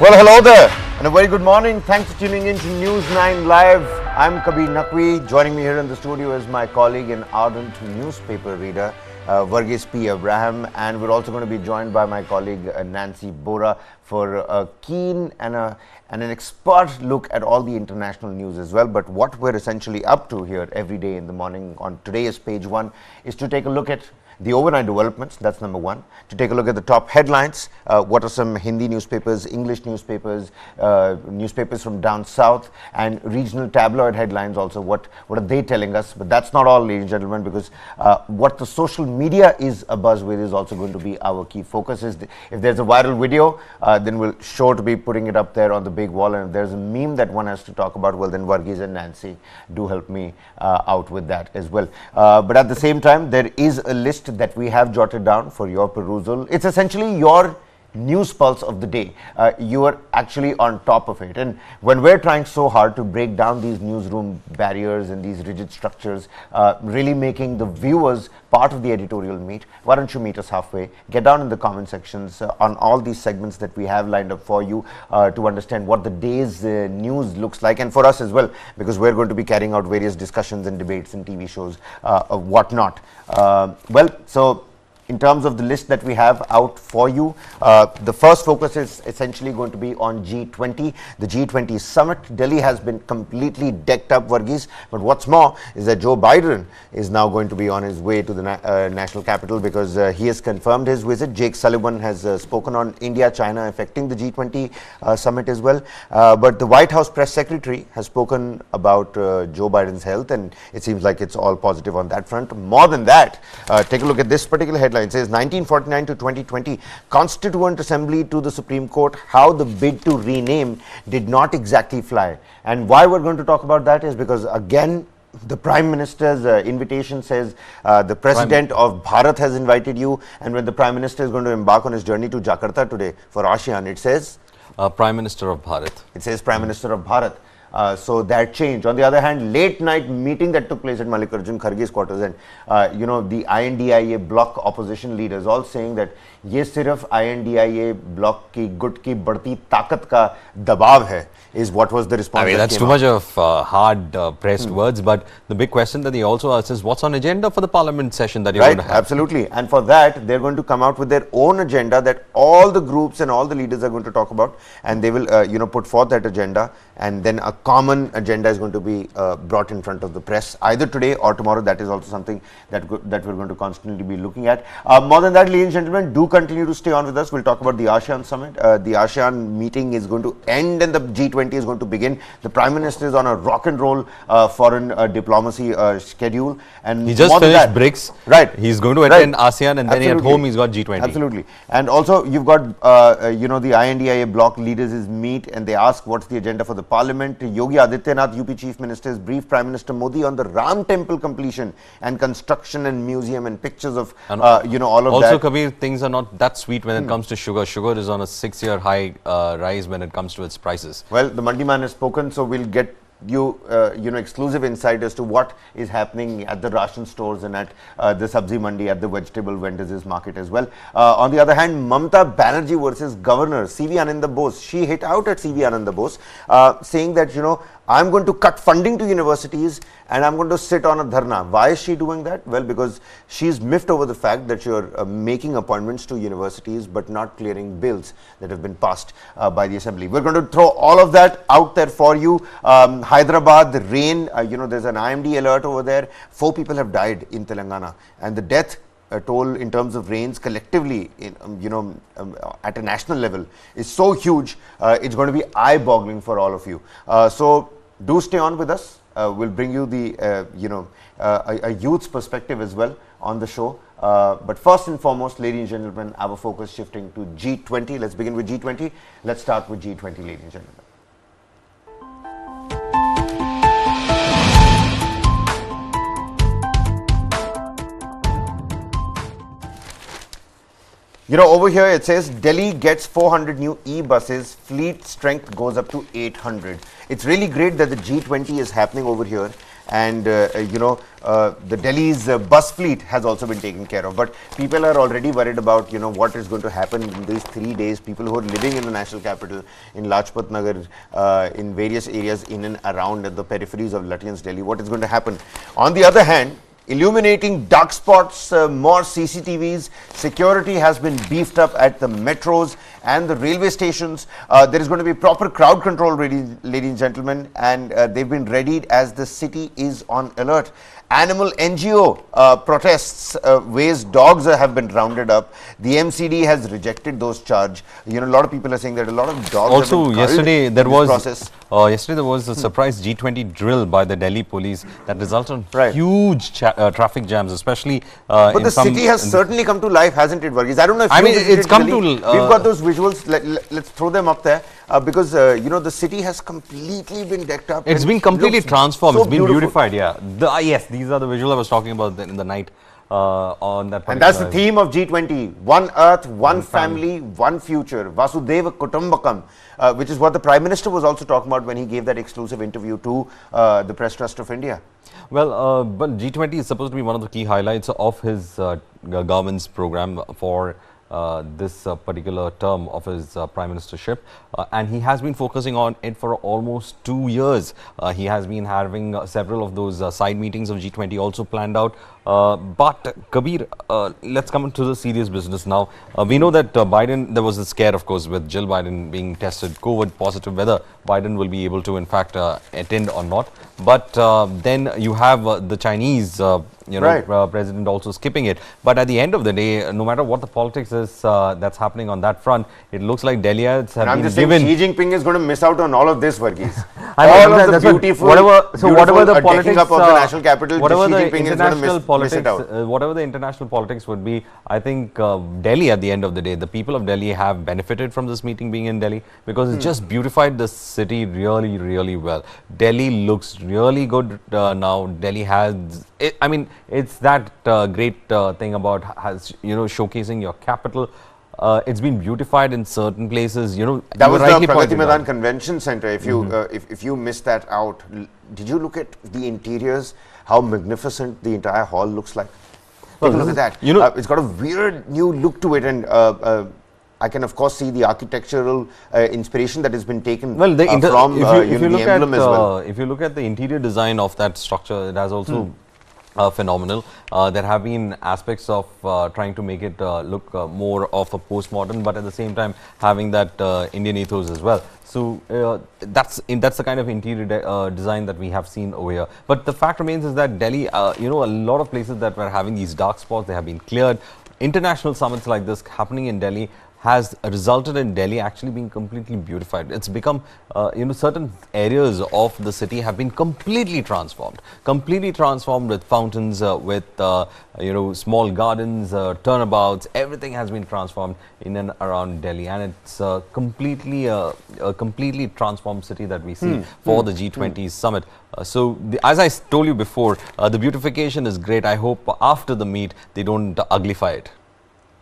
Well, hello there and a very good morning. Thanks for tuning in to News 9 Live. I'm Kabir Naqvi. Joining me here in the studio is my colleague and ardent newspaper reader, Varghese P. Abraham, and we're also going to be joined by my colleague Nancy Bora for a keen and an expert look at all the international news as well. But what we're essentially up to here every day in the morning on today's page one is to take a look at the overnight developments, that's number one. To take a look at the top headlines, what are some Hindi newspapers, English newspapers, newspapers from down south, and regional tabloid headlines also, what are they telling us? But that's not all, ladies and gentlemen, because what the social media is abuzz with is also going to be our key focus. If there's a viral video, then we'll sure to be putting it up there on the big wall, and if there's a meme that one has to talk about, well then Varghese and Nancy do help me out with that as well. But at the same time, there is a list that we have jotted down for your perusal. It's essentially your news pulse of the day. You are actually on top of it, and when we're trying so hard to break down these newsroom barriers and these rigid structures, really making the viewers part of the editorial meet, why don't you meet us halfway? Get down in the comment sections on all these segments that we have lined up for you to understand what the day's news looks like, and for us as well, because we're going to be carrying out various discussions and debates and TV shows of whatnot. So in terms of the list that we have out for you, the first focus is essentially going to be on G20, the G20 summit. Delhi has been completely decked up, Varghese, but what's more is that Joe Biden is now going to be on his way to the national capital, because he has confirmed his visit. Jake Sullivan has spoken on India, China affecting the G20 summit as well, but the White House press secretary has spoken about Joe Biden's health, and it seems like it's all positive on that front. More than that, take a look at this particular headline. It says 1949 to 2020, Constituent Assembly to the Supreme Court, how the bid to rename did not exactly fly. And why we're going to talk about that is because, again, the Prime Minister's invitation says the President of Bharat has invited you, and when the Prime Minister is going to embark on his journey to Jakarta today for ASEAN, it says Prime Minister of Bharat. It says Prime Minister of Bharat. So that changed. On the other hand, late night meeting that took place at Mallikarjun Kharge's quarters, and the INDIA Bloc opposition leaders all saying that ये सिर्फ INDIA Bloc की गुट की बढ़ती ताकत का दबाव है, is what was the response. I mean, that's too much of hard pressed words, but the big question that they also asked is what's on agenda for the parliament session that you're going to have? Absolutely. And for that, they're going to come out with their own agenda that all the groups and all the leaders are going to talk about, and they will put forth that agenda, and then a common agenda is going to be brought in front of the press either today or tomorrow. That is also something that we're going to constantly be looking at. More than that, ladies and gentlemen, do continue to stay on with us. We'll talk about the ASEAN summit. The ASEAN meeting is going to end and the G20 is going to begin. The Prime Minister is on a rock and roll foreign diplomacy schedule, and he just finished BRICS. Right. He's going to attend ASEAN, and then at home he's got G20. Absolutely. And also you've got the INDIA Bloc leaders meet, and they ask what's the agenda for the parliament. Yogi Adityanath, UP Chief Minister, has briefed Prime Minister Modi on the Ram Temple completion and construction and museum and pictures of all of that. Also, Kabir, things are not that sweet when it comes to sugar. Sugar is on a 6-year high rise when it comes to its prices. Well, the Mandi man has spoken, so we'll get you exclusive insight as to what is happening at the ration stores and at the sabzi mandi, at the vegetable vendors' market as well. On the other hand, Mamata Banerjee versus Governor C.V. Ananda Bose. She hit out at C.V. Ananda Bose, saying that I'm going to cut funding to universities and I'm going to sit on a dharna. Why is she doing that? Well, because she's miffed over the fact that you're making appointments to universities but not clearing bills that have been passed by the assembly. We're going to throw all of that out there for you. Hyderabad, the rain, there's an IMD alert over there. 4 people have died in Telangana, and the death toll in terms of rains collectively at a national level is so huge, it's going to be eye-boggling for all of you. So do stay on with us. We'll bring you the a youth's perspective as well on the show. But first and foremost, ladies and gentlemen, our focus shifting to G20. Let's begin with G20. Let's start with G20, ladies and gentlemen. Over here it says Delhi gets 400 new e-buses, fleet strength goes up to 800. It's really great that the G20 is happening over here, and the Delhi's bus fleet has also been taken care of. But people are already worried about what is going to happen in these 3 days. People who are living in the national capital, in Lajpat Nagar, in various areas in and around the peripheries of Lutyens, Delhi, what is going to happen? On the other hand, illuminating dark spots, more CCTVs, security has been beefed up at the metros and the railway stations. There is going to be proper crowd control, ladies and gentlemen, and they've been readied as the city is on alert. Animal NGO protests, ways dogs have been rounded up. The MCD has rejected those charges. A lot of people are saying that a lot of dogs also have been yesterday there was process. Yesterday there was a surprise G-20 drill by the Delhi police that resulted in huge traffic jams, especially but the city has certainly come to life, hasn't it, Varghese? I don't know if it's come Delhi. to We've got those visuals. Let's throw them up there because the city has completely been decked up. It's been completely transformed. So it's been beautiful. beautified. Yeah. Yes, these are the visuals I was talking about in the night on that. And that's the theme of G20: One Earth, One Family, One Future. Vasudhaiva Kutumbakam, which is what the Prime Minister was also talking about when he gave that exclusive interview to the Press Trust of India. Well, but G20 is supposed to be one of the key highlights of his government's program for this particular term of his prime ministership, and he has been focusing on it for almost 2 years. He has been having several of those side meetings of G20 also planned out. But Kabir, let's come into the serious business now. We know that Biden, there was a scare, of course, with Jill Biden being tested COVID positive, whether Biden will be able to in fact attend or not. But then you have the Chinese president also skipping it. But at the end of the day, no matter what the politics is that's happening on that front, it looks like Delegates have been given. Xi Jinping is going to miss out on all of this, Varghese. All of the beautiful, whatever the politics up of the national capital, whatever Xi the Jinping is going to miss it out. Whatever the international politics would be, I think Delhi at the end of the day, the people of Delhi have benefited from this meeting being in Delhi because it just beautified the city really, really well. Delhi looks really good now. Delhi has, it's that great thing about showcasing your capital. It's been beautified in certain places. That was the Pragati Maidan Convention Center. If you if you missed that out, did you look at the interiors? How magnificent the entire hall looks like. Take a look at that. It's got a weird new look to it, and I can of course see the architectural inspiration that has been taken from the emblem as well. If you look at the interior design of that structure, it has also phenomenal. There have been aspects of trying to make it look more of a postmodern, but at the same time having that Indian ethos as well. So that's the kind of interior design that we have seen over here. But the fact remains is that Delhi, a lot of places that were having these dark spots, they have been cleared. International summits like this happening in Delhi has resulted in Delhi actually being completely beautified. It's become, certain areas of the city have been completely transformed with fountains, with, small gardens, turnabouts. Everything has been transformed in and around Delhi, and it's a completely transformed city that we see for the G20 summit. As I told you before, the beautification is great. I hope after the meet they don't uglify it.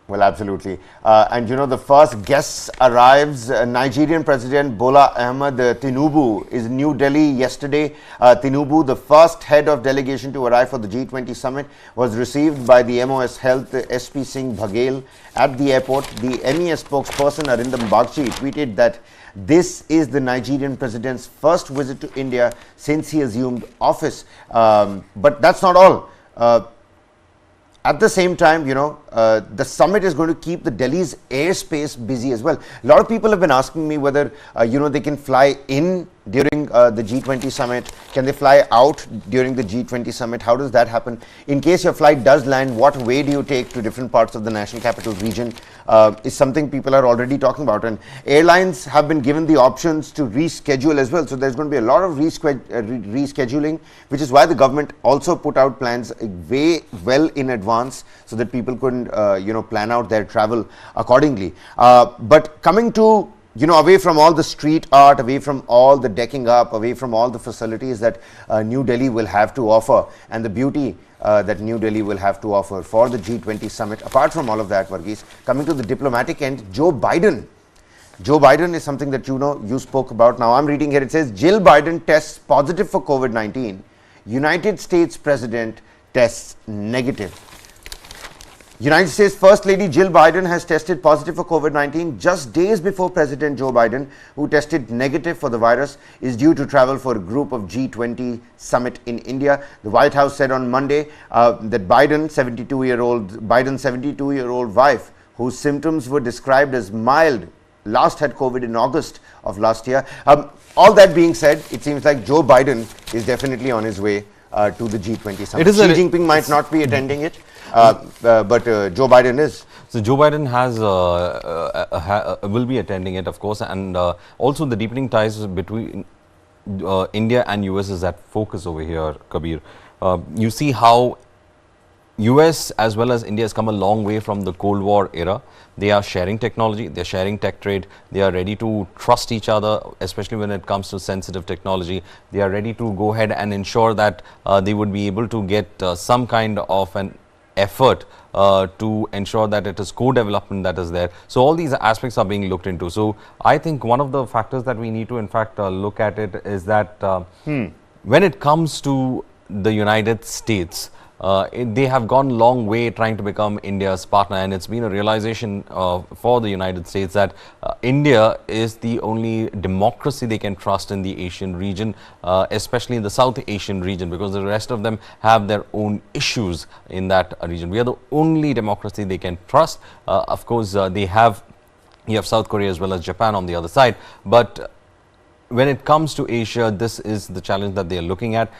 Well, absolutely. And the first guest arrives. Nigerian President Bola Ahmed Tinubu is in New Delhi yesterday. Tinubu, the first head of delegation to arrive for the G20 summit, was received by the MOS Health SP Singh Baghel at the airport. The MES spokesperson Arindam Bagchi tweeted that this is the Nigerian president's first visit to India since he assumed office. But that's not all. At the same time, the summit is going to keep the Delhi's airspace busy as well. A lot of people have been asking me whether, they can fly in during the G20 summit. Can they fly out during the G20 summit? How does that happen? In case your flight does land, what way do you take to different parts of the national capital region? Is something people are already talking about. And airlines have been given the options to reschedule as well. So there's going to be a lot of rescheduling, which is why the government also put out plans way well in advance so that people couldn't, plan out their travel accordingly. But coming to away from all the street art, away from all the decking up, away from all the facilities that New Delhi will have to offer, and the beauty that New Delhi will have to offer for the G20 summit. Apart from all of that, Varghese, coming to the diplomatic end, Joe Biden is something that you spoke about. Now I'm reading here, it says Jill Biden tests positive for COVID-19 United States President tests negative. United States First Lady Jill Biden has tested positive for COVID-19 just days before President Joe Biden, who tested negative for the virus, is due to travel for a group of G-20 summit in India. The White House said on Monday that Biden's 72-year-old wife, whose symptoms were described as mild, last had COVID in August of last year. All that being said, it seems like Joe Biden is definitely on his way to the G20 summit. Xi Jinping might not be attending it. But Joe Biden is. So Joe Biden will be attending it, of course, and also the deepening ties between India and US is at focus over here, Kabir. You see how US as well as India has come a long way from the Cold War era. They are sharing technology, they are sharing tech trade, they are ready to trust each other, especially when it comes to sensitive technology. They are ready to go ahead and ensure that they would be able to get some kind of an effort to ensure that it is co-development that is there. So all these aspects are being looked into. So I think one of the factors that we need to in fact look at it is that when it comes to the United States, they have gone a long way trying to become India's partner, and it's been a realization for the United States that India is the only democracy they can trust in the Asian region, especially in the South Asian region, because the rest of them have their own issues in that region. We are the only democracy they can trust. Of course, you have South Korea as well as Japan on the other side, but when it comes to Asia, this is the challenge that they are looking at,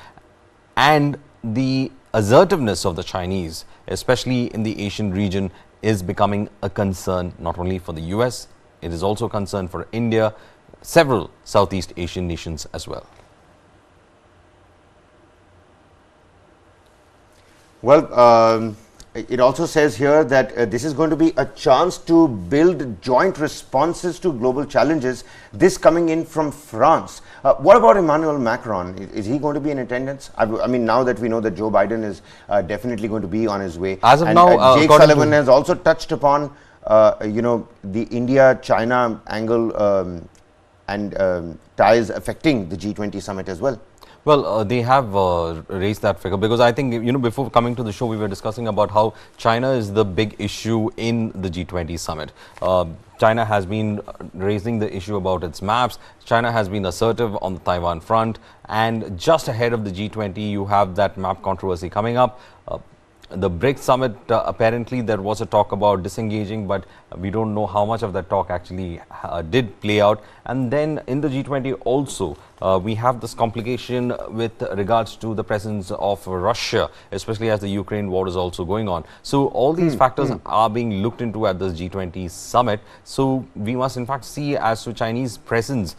and the assertiveness of the Chinese, especially in the Asian region, is becoming a concern not only for the US, it is also a concern for India, several Southeast Asian nations as well. Well, it also says here that this is going to be a chance to build joint responses to global challenges, this coming in from France. What about Emmanuel Macron? Is he going to be in attendance? I mean, now that we know that Joe Biden is definitely going to be on his way. As of now, Jake Sullivan has also touched upon, the India-China angle and ties affecting the G20 summit as well. Well, they have raised that figure, because I think, before coming to the show, we were discussing about how China is the big issue in the G20 summit. China has been raising the issue about its maps. China has been assertive on the Taiwan front, and just ahead of the G20, you have that map controversy coming up. The BRICS summit, apparently there was a talk about disengaging, but we don't know how much of that talk actually did play out. And then in the G20 also, we have this complication with regards to the presence of Russia, especially as the Ukraine war is also going on. So all these factors are being looked into at this G20 summit. So we must in fact see as to Chinese presence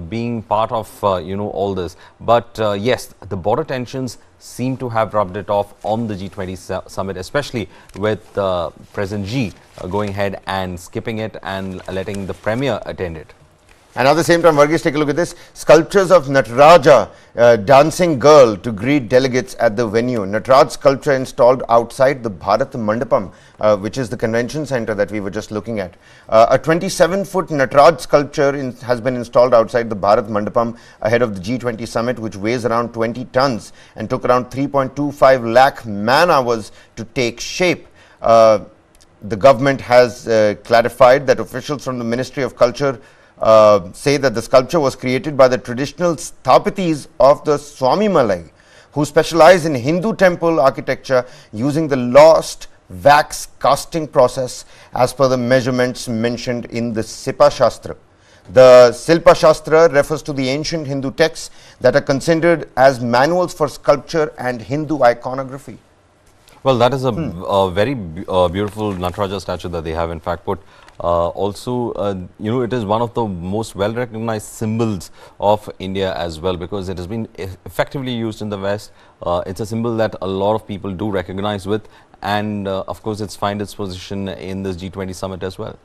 being part of all this. But yes, the border tensions seem to have rubbed it off on the G20 summit, especially with President Xi going ahead and skipping it and letting the Premier attend it. And at the same time, Varghese, take a look at this. Sculptures of Nataraja, dancing girl, to greet delegates at the venue. Nataraj sculpture installed outside the Bharat Mandapam, which is the convention center that we were just looking at. A 27-foot Nataraj sculpture has been installed outside the Bharat Mandapam ahead of the G20 summit, which weighs around 20 tons and took around 3.25 lakh man-hours to take shape. The government has clarified that officials from the Ministry of Culture say that the sculpture was created by the traditional sthapatis of the Swami Malai, who specialize in Hindu temple architecture using the lost wax casting process as per the measurements mentioned in the Sipa Shastra. The Silpa Shastra refers to the ancient Hindu texts that are considered as manuals for sculpture and Hindu iconography. Well, that is a very beautiful Nataraja statue that they have in fact put. Also, it is one of the most well-recognized symbols of India as well, because it has been effectively used in the West. It's a symbol that a lot of people do recognize with, and of course, it's find its position in this G20 summit as well.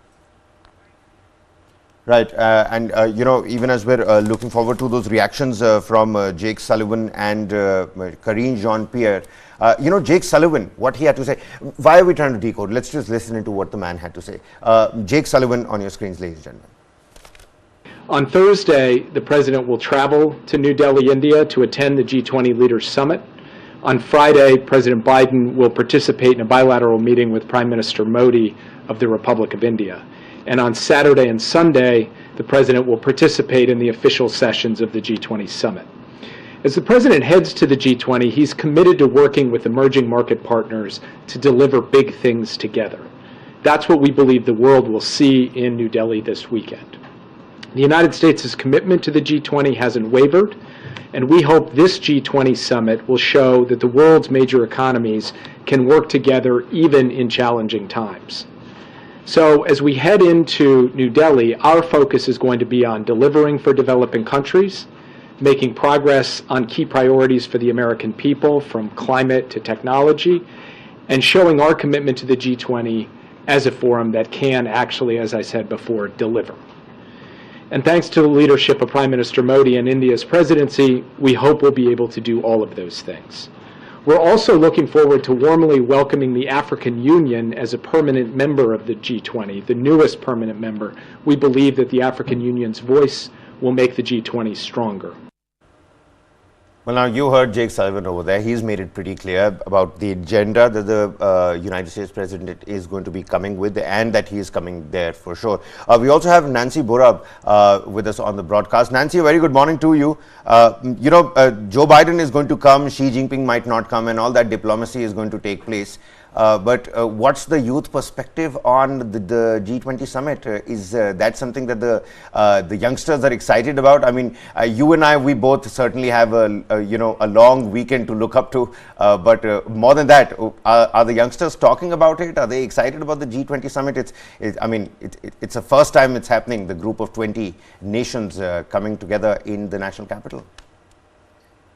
Right, even as we're looking forward to those reactions from Jake Sullivan and Karine Jean-Pierre, Jake Sullivan, what he had to say. Why are we trying to decode? Let's just listen into what the man had to say. Jake Sullivan on your screens, ladies and gentlemen. On Thursday, the President will travel to New Delhi, India to attend the G20 Leaders Summit. On Friday, President Biden will participate in a bilateral meeting with Prime Minister Modi of the Republic of India. And on Saturday and Sunday, the President will participate in the official sessions of the G20 Summit. As the President heads to the G20, he's committed to working with emerging market partners to deliver big things together. That's what we believe the world will see in New Delhi this weekend. The United States' commitment to the G20 hasn't wavered, and we hope this G20 summit will show that the world's major economies can work together even in challenging times. So as we head into New Delhi, our focus is going to be on delivering for developing countries, making progress on key priorities for the American people, from climate to technology, and showing our commitment to the G20 as a forum that can actually, as I said before, deliver. And thanks to the leadership of Prime Minister Modi and India's presidency, we hope we'll be able to do all of those things. We're also looking forward to warmly welcoming the African Union as a permanent member of the G20, the newest permanent member. We believe that the African Union's voice will make the G20 stronger. Well, now you heard Jake Sullivan over there. He's made it pretty clear about the agenda that the United States President is going to be coming with, and that he is coming there for sure. We also have Nancy Borab with us on the broadcast. Nancy, a very good morning to you. Joe Biden is going to come, Xi Jinping might not come, and all that diplomacy is going to take place. But what's the youth perspective on the G20 summit? Is that something that the youngsters are excited about? I mean, you and I, we both certainly have a long weekend to look up to. But more than that, are the youngsters talking about it? Are they excited about the G20 summit? It's the first time it's happening. The group of 20 nations coming together in the national capital.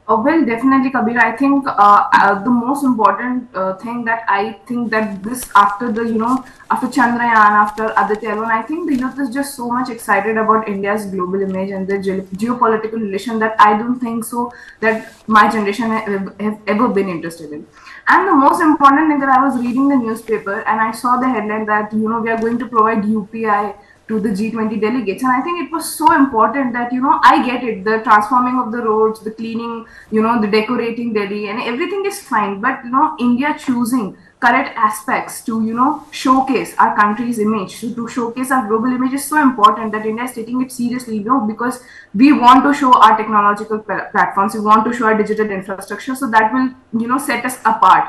Well, definitely, Kabir. I think the most important thing that I think that this after after Chandrayaan, after Aditya alone, I think the youth is just so much excited about India's global image and the geopolitical relation that I don't think so that my generation have ever been interested in. And the most important thing that I was reading the newspaper and I saw the headline that we are going to provide UPI to the G20 delegates, and I think it was so important that I get it, the transforming of the roads, the cleaning, the decorating Delhi, and everything is fine, but India choosing correct aspects to showcase our country's image, to showcase our global image is so important that India is taking it seriously, because we want to show our technological platforms, we want to show our digital infrastructure, so that will set us apart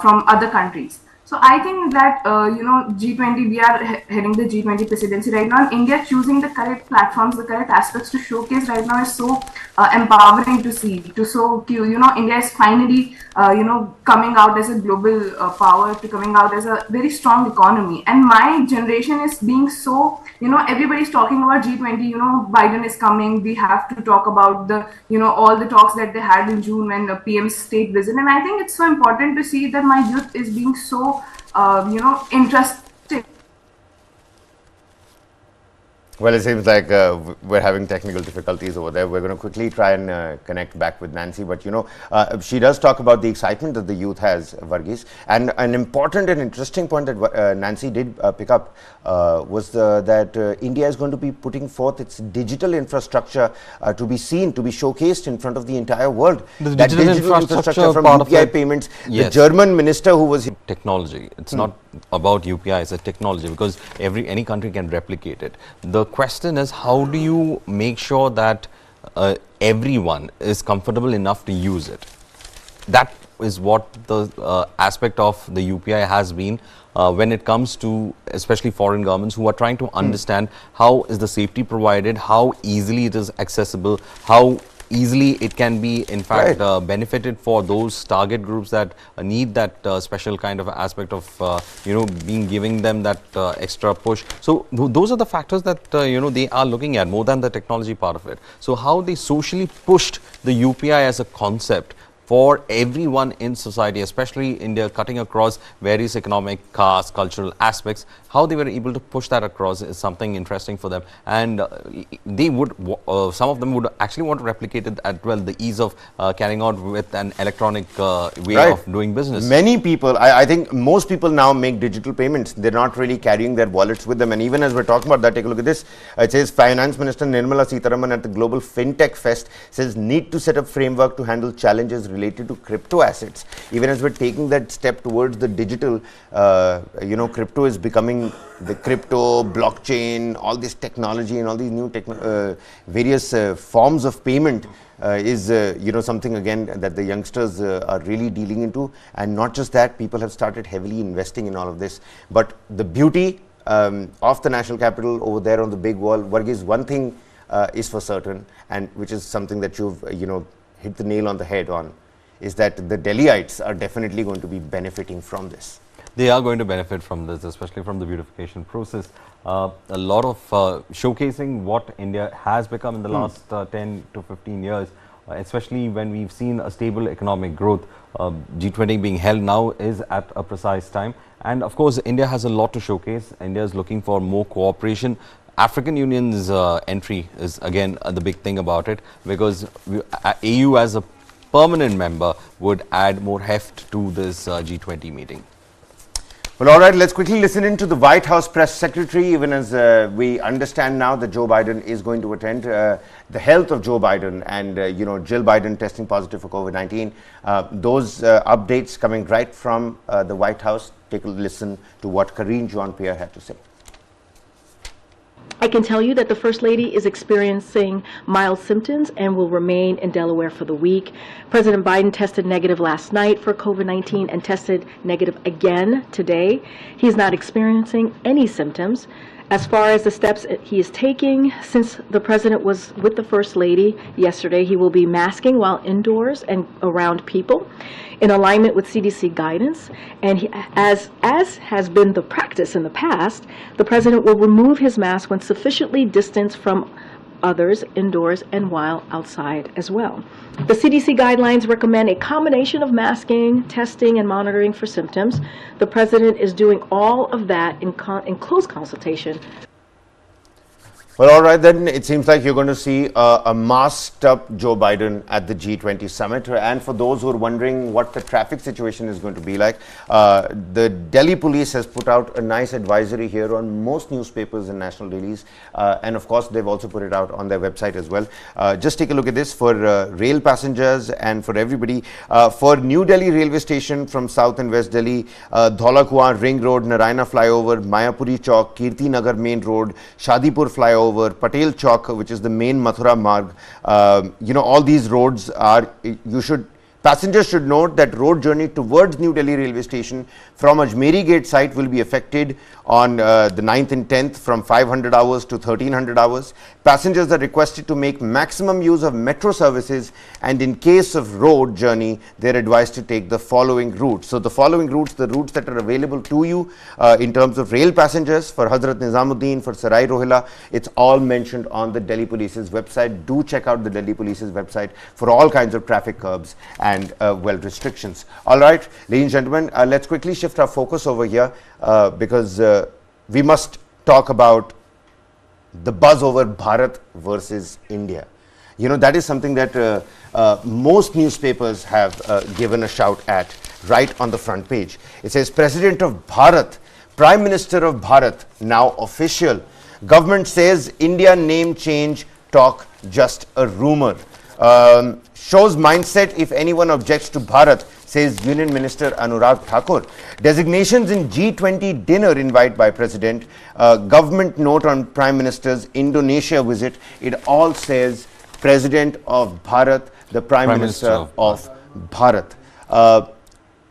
from other countries. So I think that G20, we are heading the G20 presidency right now, and India choosing the correct platforms, the correct aspects to showcase right now is so empowering to see. India is finally coming out as a global power, to coming out as a very strong economy. And my generation is being so, everybody's talking about G20. Biden is coming. We have to talk about the all the talks that they had in June when the PM's state visit. And I think it's so important to see that my youth is being so interested. Well, it seems like we're having technical difficulties over there. We're going to quickly try and connect back with Nancy. But, she does talk about the excitement that the youth has, Varghese. And an important and interesting point that Nancy did pick up was that India is going to be putting forth its digital infrastructure to be seen, to be showcased in front of the entire world. The that digital infrastructure from UPI payments, yes. The German minister who was... Technology. It's not about UPI, it's a technology, because any country can replicate it. The question is, how do you make sure that everyone is comfortable enough to use it? That is what the aspect of the UPI has been when it comes to especially foreign governments who are trying to understand how is the safety provided, how easily it is accessible, how easily it can be in fact benefited for those target groups that need that special kind of aspect of giving them that extra push. So those are the factors that they are looking at more than the technology part of it. So how they socially pushed the UPI as a concept for everyone in society, especially India, cutting across various economic, caste, cultural aspects. How they were able to push that across is something interesting for them, and they would, some of them would actually want to replicate it as well, the ease of carrying out with an electronic way of doing business. Many people, I think most people now make digital payments. They're not really carrying their wallets with them. And even as we're talking about that, take a look at this. It says Finance Minister Nirmala Sitharaman at the Global FinTech Fest says need to set up framework to handle challenges related to crypto assets. Even as we're taking that step towards the digital, crypto is becoming the crypto, blockchain, all this technology and all these new various forms of payment is something again that the youngsters are really dealing into. And not just that, people have started heavily investing in all of this. But the beauty of the national capital over there on the big wall, Varghese, one thing is for certain, and which is something that you've hit the nail on the head on, is that the Delhiites are definitely going to be benefiting from this. They are going to benefit from this, especially from the beautification process. A lot of showcasing what India has become in the last 10 to 15 years, especially when we've seen a stable economic growth. G20 being held now is at a precise time. And of course, India has a lot to showcase. India is looking for more cooperation. African Union's entry is again the big thing about it, because AU as a permanent member would add more heft to this G20 meeting. Well, all right, let's quickly listen in to the White House press secretary, even as we understand now that Joe Biden is going to attend. The health of Joe Biden and, Jill Biden testing positive for COVID-19. Those updates coming right from the White House. Take a listen to what Karine Jean-Pierre had to say. I can tell you that the First Lady is experiencing mild symptoms and will remain in Delaware for the week. President Biden tested negative last night for COVID-19 and tested negative again today. He's not experiencing any symptoms. As far as the steps he is taking, since the President was with the First Lady yesterday, he will be masking while indoors and around people in alignment with CDC guidance. And as has been the practice in the past, the President will remove his mask when sufficiently distanced from others indoors and while outside as well. The CDC guidelines recommend a combination of masking, testing, and monitoring for symptoms. The President is doing all of that in close consultation. Well, all right, then it seems like you're going to see a masked up Joe Biden at the G20 summit. And for those who are wondering what the traffic situation is going to be like, the Delhi police has put out a nice advisory here on most newspapers and national dailies. And of course, they've also put it out on their website as well. Just take a look at this for rail passengers and for everybody. For New Delhi railway station from South and West Delhi, Dhaula Kuan Ring Road, Narayana Flyover, Mayapuri Chowk, Kirti Nagar Main Road, Shadipur Flyover, Patel Chowk, which is the main Mathura Marg. All these roads are, passengers should note that road journey towards New Delhi railway station from Ajmeri Gate site will be affected on the 9th and 10th from 500 hours to 1300 hours. Passengers are requested to make maximum use of metro services, and in case of road journey, they're advised to take the following routes. So the following routes, the routes that are available to you in terms of rail passengers for Hazrat Nizamuddin, for Sarai Rohila, it's all mentioned on the Delhi Police's website. Do check out the Delhi Police's website for all kinds of traffic curbs and restrictions. All right, ladies and gentlemen, let's quickly shift our focus over here because we must talk about the buzz over Bharat versus India. That is something that most newspapers have given a shout at right on the front page. It says, President of Bharat, Prime Minister of Bharat, now official. Government says India name change talk just a rumor. Shows mindset if anyone objects to Bharat, says Union Minister Anurag Thakur. Designations in G20 dinner invite by President. Government note on Prime Minister's Indonesia visit. It all says President of Bharat, the Prime Minister of Bharat.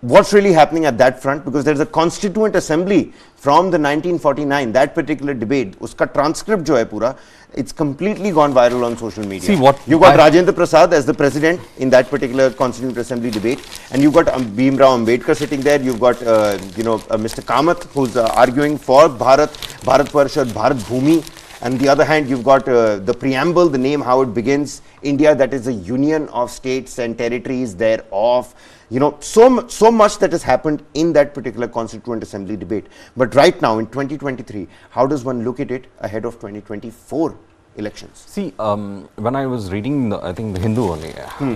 What's really happening at that front? Because there's a Constituent Assembly from the 1949, that particular debate, uska transcript jo hai pura, it's completely gone viral on social media. See what you got Rajendra Prasad as the president in that particular Constituent Assembly debate, and you've got Bhimrao Ambedkar sitting there. You've got Mr. Kamath, who's arguing for Bharat Parshad, Bharat Bhumi, and the other hand you've got the preamble, the name, how it begins, India, that is a union of states and territories thereof. You know, so much that has happened in that particular Constituent Assembly debate. But right now in 2023, how does one look at it ahead of 2024 elections? See, when I was reading, I think the Hindu only,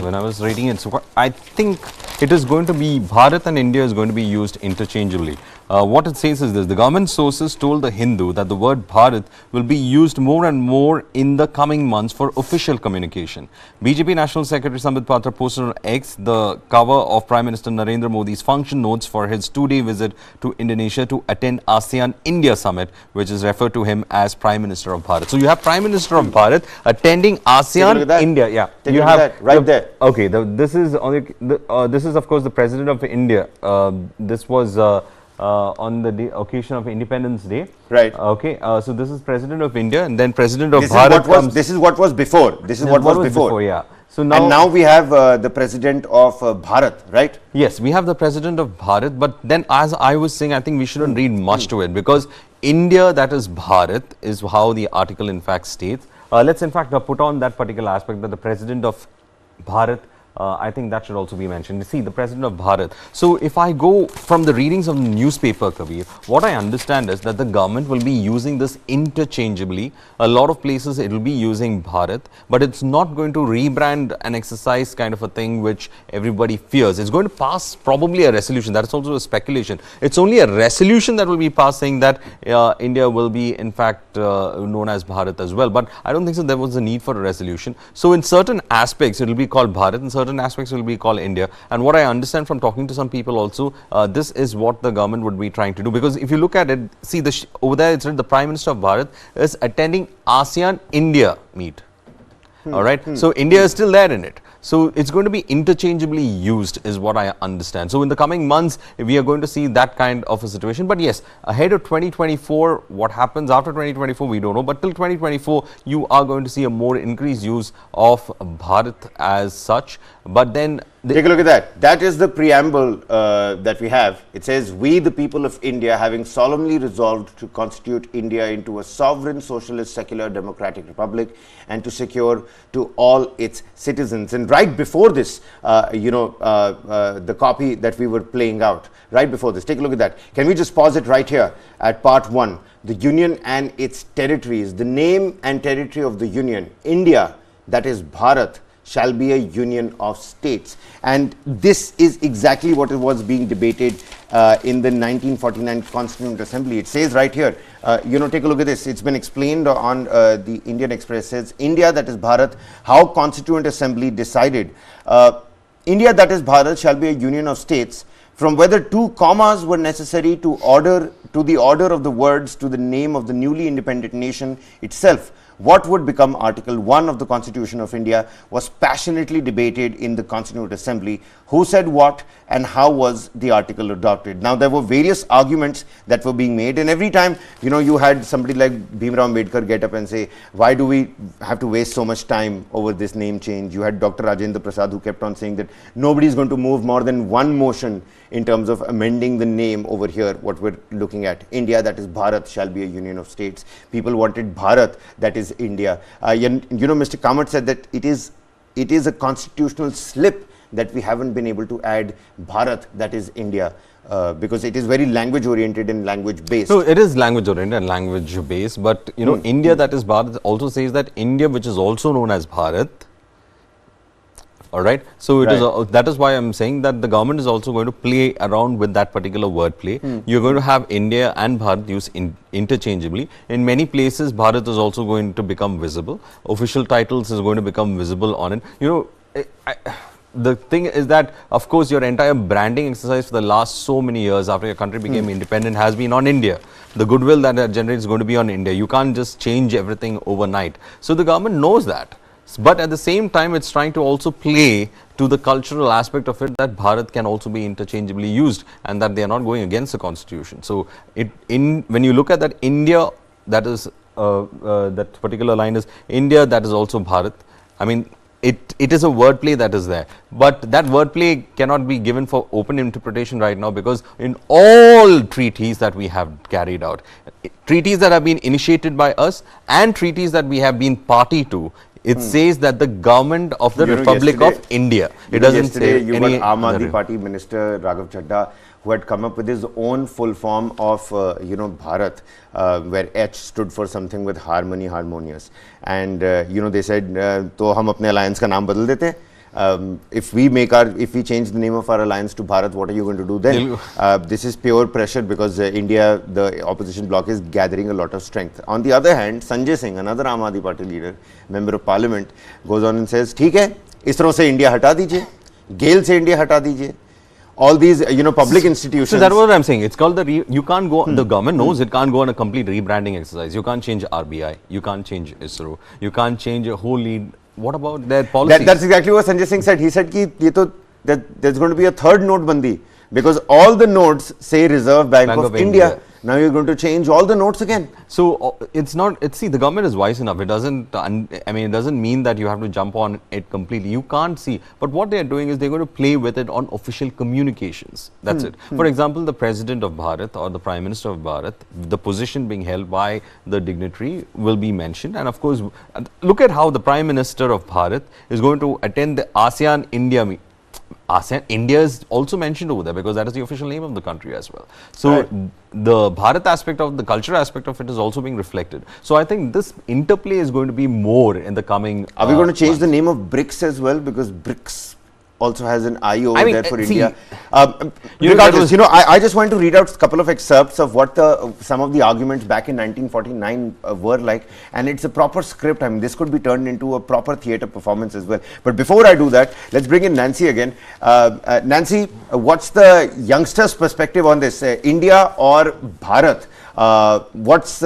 when I was reading it, so I think it is going to be, Bharat and India is going to be used interchangeably. What it says is this: the government sources told the Hindu that the word Bharat will be used more and more in the coming months for official communication. BJP National Secretary Sambit Patra posted on X the cover of Prime Minister Narendra Modi's function notes for his 2-day visit to Indonesia to attend ASEAN India Summit, which is referred to him as Prime Minister of Bharat. So you have Prime Minister of Bharat attending ASEAN India. Yeah, Take you a look have at that right there. Okay, this is this is of course the President of India. This was on the occasion of Independence Day. Right. Okay. So this is President of India, and then President of This Bharat. this is what was before. This is what was before. Yeah. So now, and now we have the President of Bharat, right? yes, we have the President of Bharat, but then as I was saying, I think we shouldn't read much to it, because India, that is Bharat, is how the article in fact states. Let's in fact put on that particular aspect, that the President of Bharat, I think that should also be mentioned. See, the President of Bharat. So if I go from the readings of the newspaper, Kabir, what I understand is that the government will be using this interchangeably. A lot of places it will be using Bharat, but it's not going to rebrand an exercise kind of a thing which everybody fears. It's going to pass probably a resolution. That is also a speculation. It's only a resolution that will be passed saying that India will be in fact known as Bharat as well. But I don't think so there was a need for a resolution. So in certain aspects it will be called Bharat, in certain aspects will be called India. And what I understand from talking to some people also, this is what the government would be trying to do. Because if you look at it, see over there it's written the Prime Minister of Bharat is attending ASEAN India meet. All right. So India is still there in it. So it's going to be interchangeably used is what I understand. So in the coming months, we are going to see that kind of a situation. But yes, ahead of 2024, what happens after 2024, we don't know. But till 2024, you are going to see a more increased use of Bharat as such. But then take a look at that. That is the preamble that we have. It says, "We, the people of India, having solemnly resolved to constitute India into a sovereign, socialist, secular, democratic republic, and to secure to all its citizens." And right before this, the copy that we were playing out, right before this, take a look at that. Can we just pause it right here at part 1? The Union and its territories. The name and territory of the Union, India, that is Bharat, shall be a union of states. And this is exactly what was being debated in the 1949 Constituent Assembly. It says right here, take a look at this. It's been explained on the Indian Express. It says, India, that is Bharat, how Constituent Assembly decided. India, that is Bharat, shall be a union of states, from whether 2 commas were necessary to the order of the words to the name of the newly independent nation itself. What would become Article 1 of the Constitution of India was passionately debated in the Constituent Assembly. Who said what and how was the article adopted? Now, there were various arguments that were being made, and every time, you had somebody like Bhimrao Ambedkar get up and say, why do we have to waste so much time over this name change? You had Dr. Rajendra Prasad who kept on saying that nobody is going to move more than one motion in terms of amending the name over here, what we're looking at. India, that is Bharat, shall be a union of states. People wanted Bharat, that is India. Mr. Kamath said that it is a constitutional slip that we haven't been able to add Bharat, that is India, because it is very language oriented and language based. So it is language oriented and language based, but India, that is Bharat, also says that India, which is also known as Bharat. All right. So it is that is why I'm saying that the government is also going to play around with that particular wordplay. You're going to have India and Bharat used interchangeably. In many places, Bharat is also going to become visible. Official titles is going to become visible on it. The thing is that, of course, your entire branding exercise for the last so many years after your country became independent has been on India. The goodwill that it generates is going to be on India. You can't just change everything overnight. So the government knows that. But at the same time, it's trying to also play to the cultural aspect of it, that Bharat can also be interchangeably used and that they are not going against the constitution. So when you look at that, India, that is that particular line is India, that is also Bharat. I mean, it is a wordplay that is there, but that wordplay cannot be given for open interpretation right now, because in all treaties that we have carried out, treaties that have been initiated by us and treaties that we have been party to, it says that the government of the Republic of India. It doesn't say you any got Aam Aadmi other. Party Minister Raghav Chadha, who had come up with his own full form of, Bharat, where H stood for something with harmony, harmonious. And, they said, to hum apne alliance ka naam badal dete. If we change the name of our alliance to Bharat, what are you going to do then? This is pure pressure, because India, the opposition bloc, is gathering a lot of strength. On the other hand, Sanjay Singh, another Aam Aadmi Party leader, member of parliament, goes on and says, "ठीक है, ISRO से India हटा दीजिए, GAIL से India हटा दीजिए." All these, public institutions. So that's what I'm saying. It's called you can't go, the government knows it can't go on a complete rebranding exercise. You can't change RBI, you can't change ISRO, you can't change a whole lead. What about their policies? That's exactly what Sanjay Singh said. He said that there's going to be a third note bandi, because all the notes say Reserve Bank of India. Now you're going to change all the notes again. So it's not. See, the government is wise enough. It doesn't. It doesn't mean that you have to jump on it completely. You can't see. But what they are doing is they're going to play with it on official communications. That's it. For example, the President of Bharat or the Prime Minister of Bharat, the position being held by the dignitary will be mentioned. And of course, look at how the Prime Minister of Bharat is going to attend the ASEAN India meeting. ASEAN, India is also mentioned over there, because that is the official name of the country as well. So the Bharat aspect of the cultural aspect of it is also being reflected. So I think this interplay is going to be more in the coming. Are we going to change the name of BRICS as well, because BRICS also has an I over there for India? Regardless, I just want to read out a couple of excerpts of what some of the arguments back in 1949 were like, and it's a proper script. this could be turned into a proper theatre performance as well. But before I do that, let's bring in Nancy again. Nancy, what's the youngsters' perspective on this? India or Bharat? What's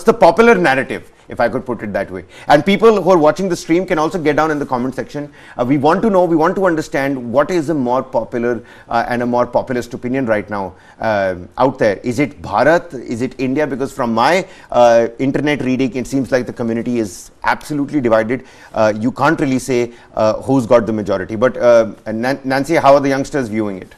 the popular narrative, if I could put it that way? And people who are watching the stream can also get down in the comment section. We want to know, we want to understand what is a more popular and a more populist opinion right now out there. Is it Bharat? Is it India? Because from my internet reading, it seems like the community is absolutely divided. You can't really say who's got the majority. But Nancy, how are the youngsters viewing it?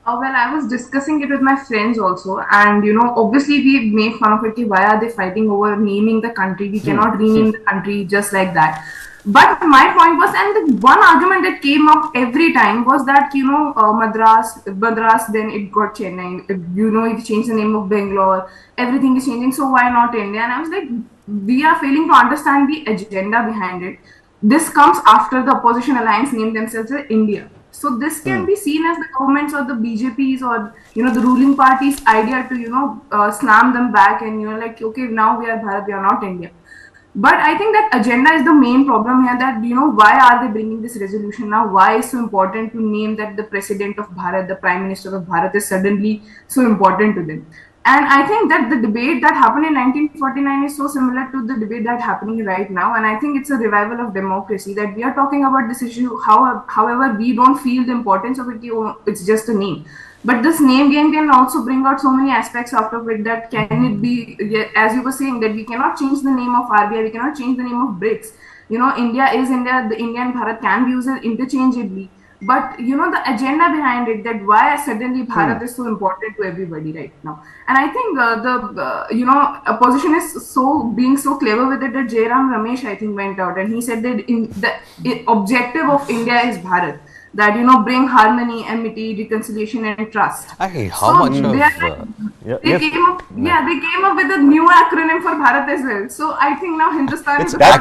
Well, I was discussing it with my friends also, and obviously we make fun of it. Why are they fighting over naming the country? We cannot rename the country just like that. But my point was, and the one argument that came up every time was that Madras, then it got Chennai. If you change the name of Bangalore, everything is changing. So why not India? And I was like, we are failing to understand the agenda behind it. This comes after the opposition alliance named themselves as India. So this can be seen as the government's or the BJP's or the ruling party's idea to slam them back and like, okay, now we are Bharat, we are not India. But I think that agenda is the main problem here, that why are they bringing this resolution now? Why is so important to name that the president of Bharat, the prime minister of Bharat, is suddenly so important to them? And I think that the debate that happened in 1949 is so similar to the debate that's happening right now. And I think it's a revival of democracy, that we are talking about this issue. However, we don't feel the importance of it. It's just a name. But this name game can also bring out so many aspects out of it, that can it be, as you were saying, that we cannot change the name of RBI, we cannot change the name of BRICS. India is India, the India and Bharat can be used interchangeably. But the agenda behind it, that why suddenly Bharat is so important to everybody right now. And I think the opposition is being so clever with it, that Jairam Ramesh, I think, went out and he said that the objective of India is Bharat, that bring harmony, amity, reconciliation and trust. They came up with a new acronym for Bharat as well. So I think now Hindustan is that's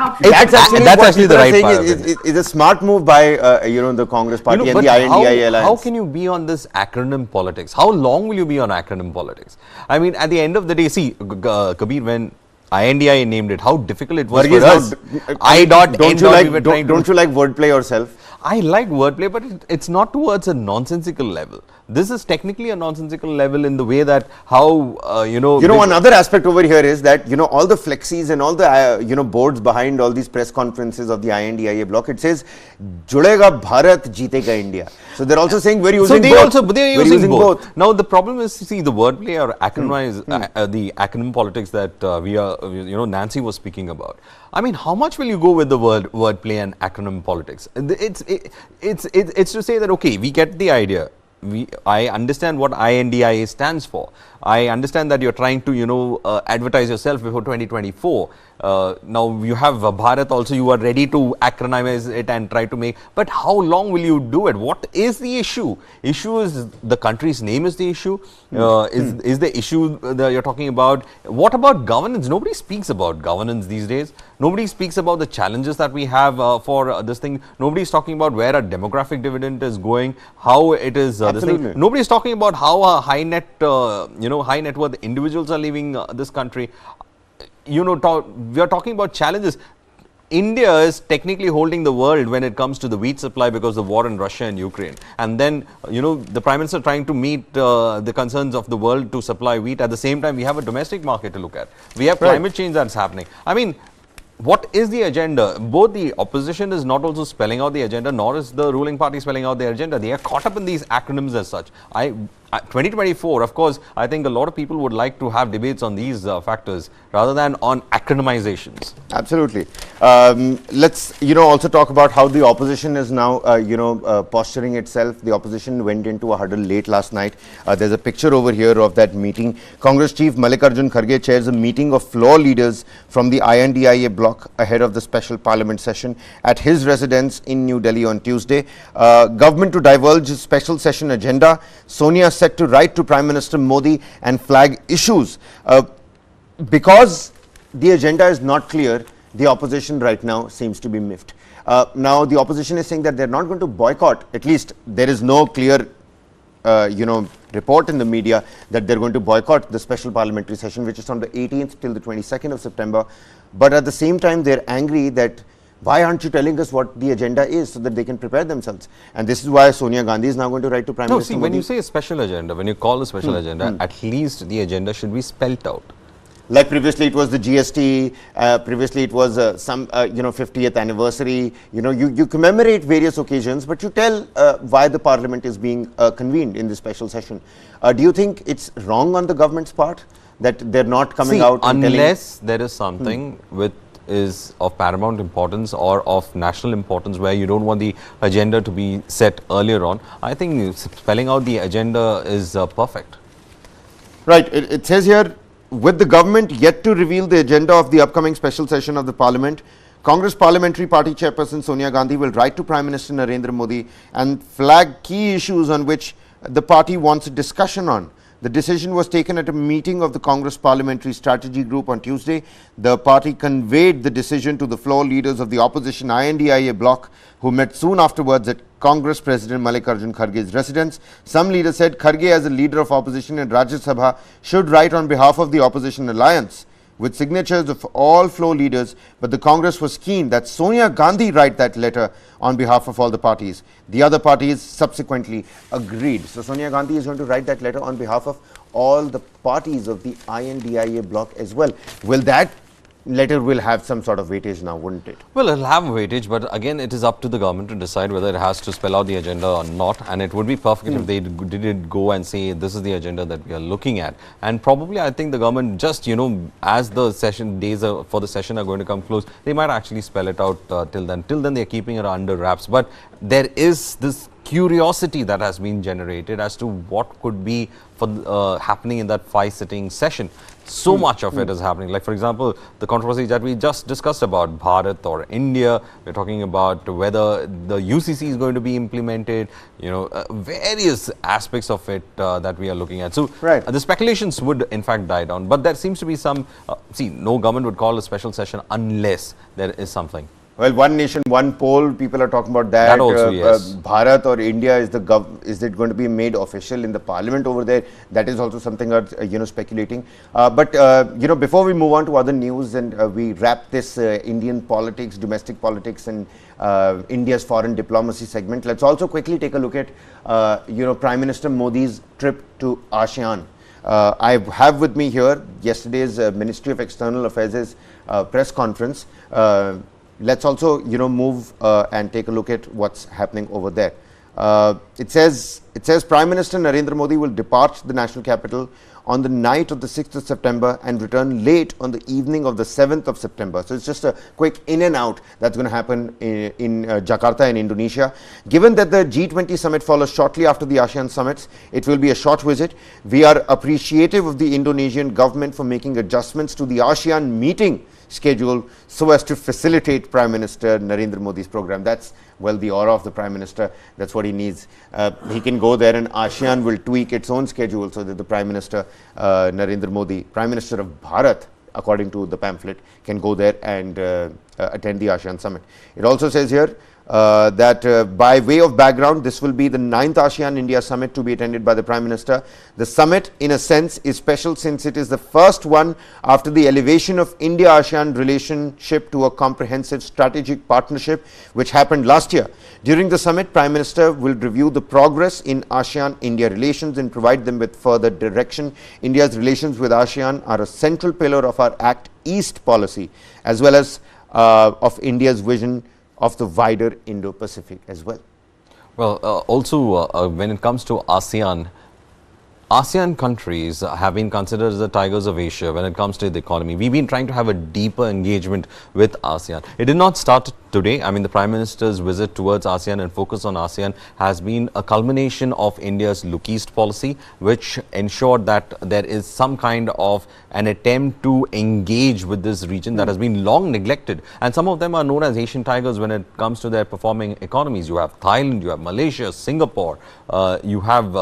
actually the right part. It's a smart move by the Congress party and the INDIA alliance. How can you be on this acronym politics? How long will you be on acronym politics? I mean, at the end of the day, see, Kabir, when INDIA named it, how difficult it was for us. Don't you like wordplay yourself? I like wordplay, but it's not towards a nonsensical level. This is technically a nonsensical level in the way that how, another aspect over here is that, all the flexis and all the, boards behind all these press conferences of the INDIA bloc, it says, Judega Bharat, Jeetega India. So they're also saying we're using both. They're using both. Now the problem is, see, the wordplay or acronym the acronym politics that we are Nancy was speaking about. I mean, how much will you go with the wordplay and acronym politics? It's to say that, okay, we get the idea. I understand what INDIA stands for. I understand that you're trying to, advertise yourself before 2024. Now you have Bharat also, you are ready to acronymize it and try to make, but how long will you do it? What is the issue? Issue is the country's name is the issue. Is the issue that you're talking about? What about governance? Nobody speaks about governance these days. Nobody speaks about the challenges that we have for this thing. Nobody's talking about where a demographic dividend is going, how it is this thing. Nobody's talking about how high net worth individuals are leaving this country. We are talking about challenges. India is technically holding the world when it comes to the wheat supply because of the war in Russia and Ukraine. And then, the Prime Minister trying to meet the concerns of the world to supply wheat. At the same time, we have a domestic market to look at. We have climate change that's happening. I mean, what is the agenda? Both the opposition is not also spelling out the agenda, nor is the ruling party spelling out their agenda. They are caught up in these acronyms as such. 2024, of course, I think a lot of people would like to have debates on these factors rather than on acronymizations. Absolutely. Let's, also talk about how the opposition is now, posturing itself. The opposition went into a huddle late last night. There's a picture over here of that meeting. Congress Chief Mallikarjun Kharge chairs a meeting of floor leaders from the INDIA Bloc ahead of the special parliament session at his residence in New Delhi on Tuesday. Government to divulge special session agenda. Sonia set to write to Prime Minister Modi and flag issues. Because the agenda is not clear, the opposition right now seems to be miffed. Now the opposition is saying that they're not going to boycott, at least there is no clear report in the media that they're going to boycott the special parliamentary session, which is from the 18th till the 22nd of September. But at the same time, they're angry that why aren't you telling us what the agenda is so that they can prepare themselves? And this is why Sonia Gandhi is now going to write to Prime Minister Modi. When you say a special agenda, when you call a special agenda, at least the agenda should be spelt out. Like previously it was the GST, previously it was some 50th anniversary. You commemorate various occasions, but you tell why the parliament is being convened in this special session. Do you think it's wrong on the government's part that they're not coming out and unless there is something which is of paramount importance or of national importance where you don't want the agenda to be set earlier on, I think spelling out the agenda is perfect. Right. It says here, with the government yet to reveal the agenda of the upcoming special session of the parliament, Congress Parliamentary Party Chairperson Sonia Gandhi will write to Prime Minister Narendra Modi and flag key issues on which the party wants a discussion on. The decision was taken at a meeting of the Congress Parliamentary Strategy Group on Tuesday. The party conveyed the decision to the floor leaders of the opposition INDIA Bloc, who met soon afterwards at Congress President Mallikarjun Kharge's residence. Some leaders said Kharge, as a leader of opposition in Rajya Sabha, should write on behalf of the opposition alliance with signatures of all floor leaders, but the Congress was keen that Sonia Gandhi write that letter on behalf of all the parties. The other parties subsequently agreed. So Sonia Gandhi is going to write that letter on behalf of all the parties of the INDIA bloc as well. Will that letter will have some sort of weightage now, wouldn't it? Well, it'll have weightage, but again, it is up to the government to decide whether it has to spell out the agenda or not. And it would be perfect if they did go and say, this is the agenda that we are looking at. And probably, I think the government just, as the session days for the session are going to come close, they might actually spell it out till then. Till then, they're keeping it under wraps. But there is this curiosity that has been generated as to what could be for happening in that 5-sitting session. So much of it is happening. Like, for example, the controversy that we just discussed about Bharat or India. We're talking about whether the UCC is going to be implemented, various aspects of it that we are looking at. So the speculations would in fact die down. But there seems to be some, no government would call a special session unless there is something. Well, one nation, one poll, people are talking about that. That also, yes. Bharat or India, is it going to be made official in the parliament over there? That is also something speculating. But before we move on to other news and we wrap this Indian politics, domestic politics and India's foreign diplomacy segment, let's also quickly take a look at Prime Minister Modi's trip to ASEAN. I have with me here yesterday's Ministry of External Affairs' press conference. Let's also, move and take a look at what's happening over there. It says Prime Minister Narendra Modi will depart the national capital on the night of the 6th of September and return late on the evening of the 7th of September. So it's just a quick in and out that's going to happen in Jakarta in Indonesia. Given that the G-20 summit follows shortly after the ASEAN summits, it will be a short visit. We are appreciative of the Indonesian government for making adjustments to the ASEAN meeting schedule so as to facilitate Prime Minister Narendra Modi's program. That's, well, the aura of the Prime Minister. That's what he needs. He can go there and ASEAN will tweak its own schedule so that the Prime Minister Narendra Modi, Prime Minister of Bharat, according to the pamphlet, can go there and attend the ASEAN summit. It also says here that by way of background, this will be the 9th ASEAN-India summit to be attended by the Prime Minister. The summit, in a sense, is special since it is the first one after the elevation of India-ASEAN relationship to a comprehensive strategic partnership, which happened last year. During the summit, Prime Minister will review the progress in ASEAN-India relations and provide them with further direction. India's relations with ASEAN are a central pillar of our Act East policy, as well as of India's vision of the wider Indo-Pacific as well. Well, also when it comes to ASEAN, ASEAN countries have been considered as the tigers of Asia when it comes to the economy. We've been trying to have a deeper engagement with ASEAN. It did not start today. I mean, the Prime Minister's visit towards ASEAN and focus on ASEAN has been a culmination of India's Look East policy, which ensured that there is some kind of an attempt to engage with this region that has been long neglected. And some of them are known as Asian tigers when it comes to their performing economies. You have Thailand, you have Malaysia, Singapore, you have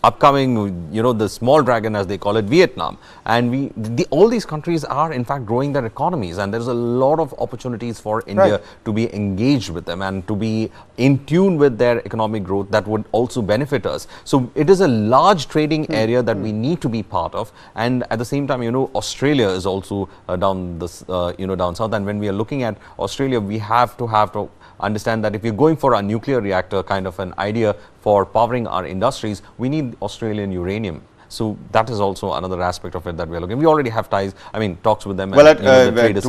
upcoming, the small dragon as they call it, Vietnam. And all these countries are in fact growing their economies, and there's a lot of opportunities for India to be engaged with them and to be in tune with their economic growth that would also benefit us. So it is a large trading area that we need to be part of, and at the same time, Australia is also down this, down south. And when we are looking at Australia, we have to understand that if we're going for a nuclear reactor kind of an idea for powering our industries, we need Australian uranium. So that is also another aspect of it that we are looking. We already have ties, talks with them. Well, and, at the trade is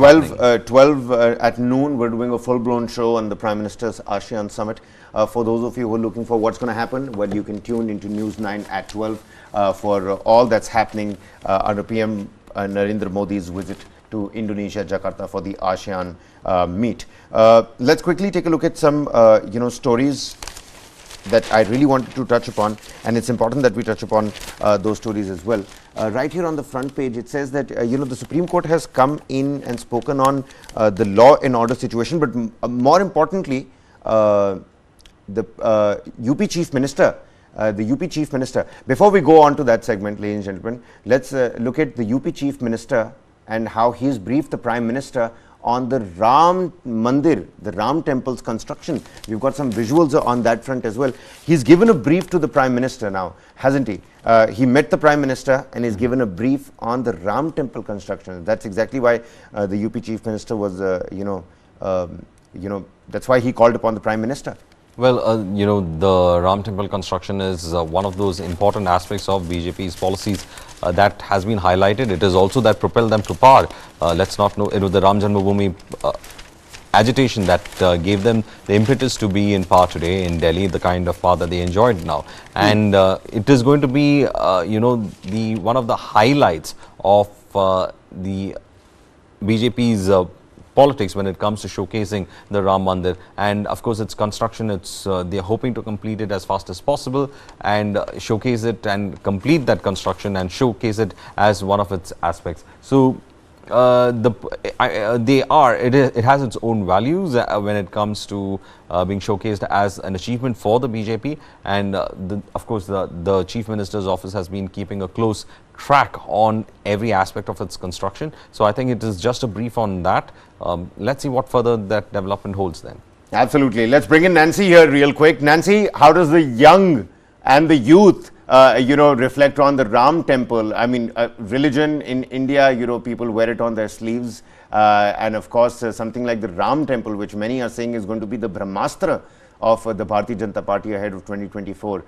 12 at noon, we're doing a full-blown show on the Prime Minister's ASEAN Summit. For those of you who are looking for what's going to happen, well, you can tune into News 9 at 12 for all that's happening under PM Narendra Modi's visit to Indonesia, Jakarta, for the ASEAN meet. Let's quickly take a look at some, stories that I really wanted to touch upon, and it's important that we touch upon those stories as well. Right here on the front page, it says that the Supreme Court has come in and spoken on the law and order situation, but more importantly, the UP Chief Minister. Before we go on to that segment, ladies and gentlemen, let's look at the UP Chief Minister and how he's briefed the Prime Minister on the Ram Mandir, the Ram Temple's construction. We've got some visuals on that front as well. He's given a brief to the Prime Minister now, hasn't he? He met the Prime Minister and he's given a brief on the Ram Temple construction. That's exactly why the UP Chief Minister was, that's why he called upon the Prime Minister. Well, the Ram Temple construction is one of those important aspects of BJP's policies that has been highlighted. It is also that propelled them to power. Let's not know, it was the Ram Janmabhoomi agitation that gave them the impetus to be in power today in Delhi, the kind of power that they enjoyed now. And it is going to be, one of the highlights of the BJP's politics when it comes to showcasing the Ram Mandir. And of course, its construction, they're hoping to complete it as fast as possible and showcase it and complete that construction and showcase it as one of its aspects. So it has its own values when it comes to being showcased as an achievement for the BJP, and of course the Chief Minister's office has been keeping a close track on every aspect of its construction. So I think it is just a brief on that. Let's see what further that development holds then. Absolutely. Let's bring in Nancy here real quick. Nancy, how does the young and the youth reflect on the Ram Temple? I mean, religion in India, people wear it on their sleeves. And of course, something like the Ram Temple, which many are saying is going to be the Brahmastra of the Bharatiya Janata Party ahead of 2024,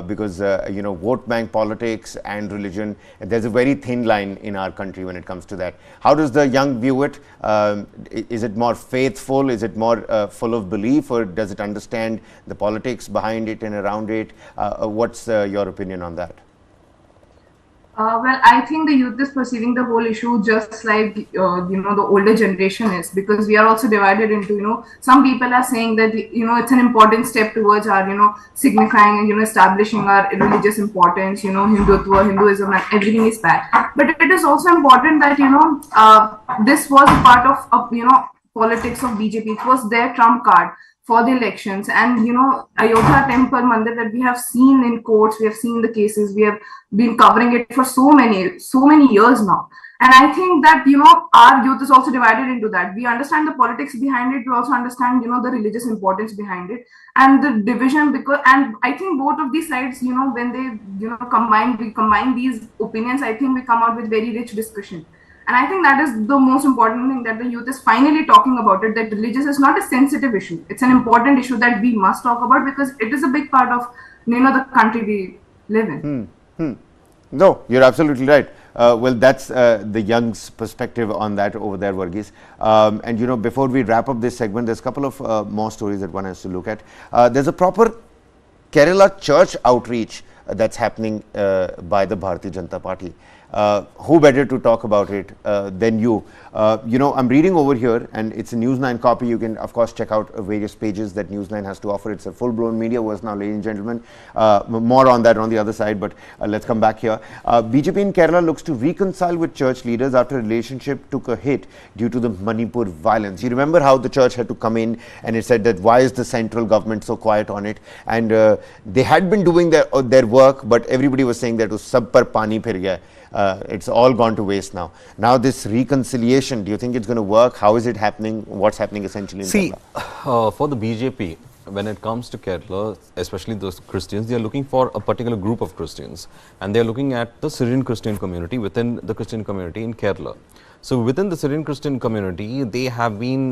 because vote bank politics and religion, there's a very thin line in our country when it comes to that. How does the young view it? Is it more faithful? Is it more full of belief, or does it understand the politics behind it and around it? What's your opinion on that? Well, I think the youth is perceiving the whole issue just like the older generation is, because we are also divided into, some people are saying that it's an important step towards our signifying and establishing our religious importance, Hindutva, Hinduism, and everything is bad. But it is also important that this was a part of politics of BJP. It was their trump card for the elections. And Ayodhya temple mandir that we have seen in courts, we have seen the cases, we have been covering it for so many years now. And I think that our youth is also divided into that. We understand the politics behind it, we also understand the religious importance behind it, and the division. Because, and I think both of these sides, when they combine these opinions, I think we come out with very rich discussion. And I think that is the most important thing, that the youth is finally talking about it, that religious is not a sensitive issue. It's an important issue that we must talk about, because it is a big part of the country we live in. No, you're absolutely right. Well, that's the young's perspective on that over there, Varghese. And before we wrap up this segment, there's a couple of more stories that one has to look at. There's a proper Kerala church outreach that's happening by the Bharatiya Janata Party. Who better to talk about it than you? I'm reading over here, and it's a News 9 copy. You can, of course, check out various pages that News 9 has to offer. It's a full-blown media verse now, ladies and gentlemen. More on that on the other side, but let's come back here. BJP in Kerala looks to reconcile with church leaders after a relationship took a hit due to the Manipur violence. You remember how the church had to come in, and it said that why is the central government so quiet on it? And they had been doing their work, but everybody was saying that sab par pani phir gaya. It's all gone to waste now. Now this reconciliation, do you think it's going to work? How is it happening? What's happening essentially in Kerala? For the BJP, when it comes to Kerala, especially those Christians, they are looking for a particular group of Christians, and they are looking at the Syrian Christian community within the Christian community in Kerala. So within the Syrian Christian community, they have been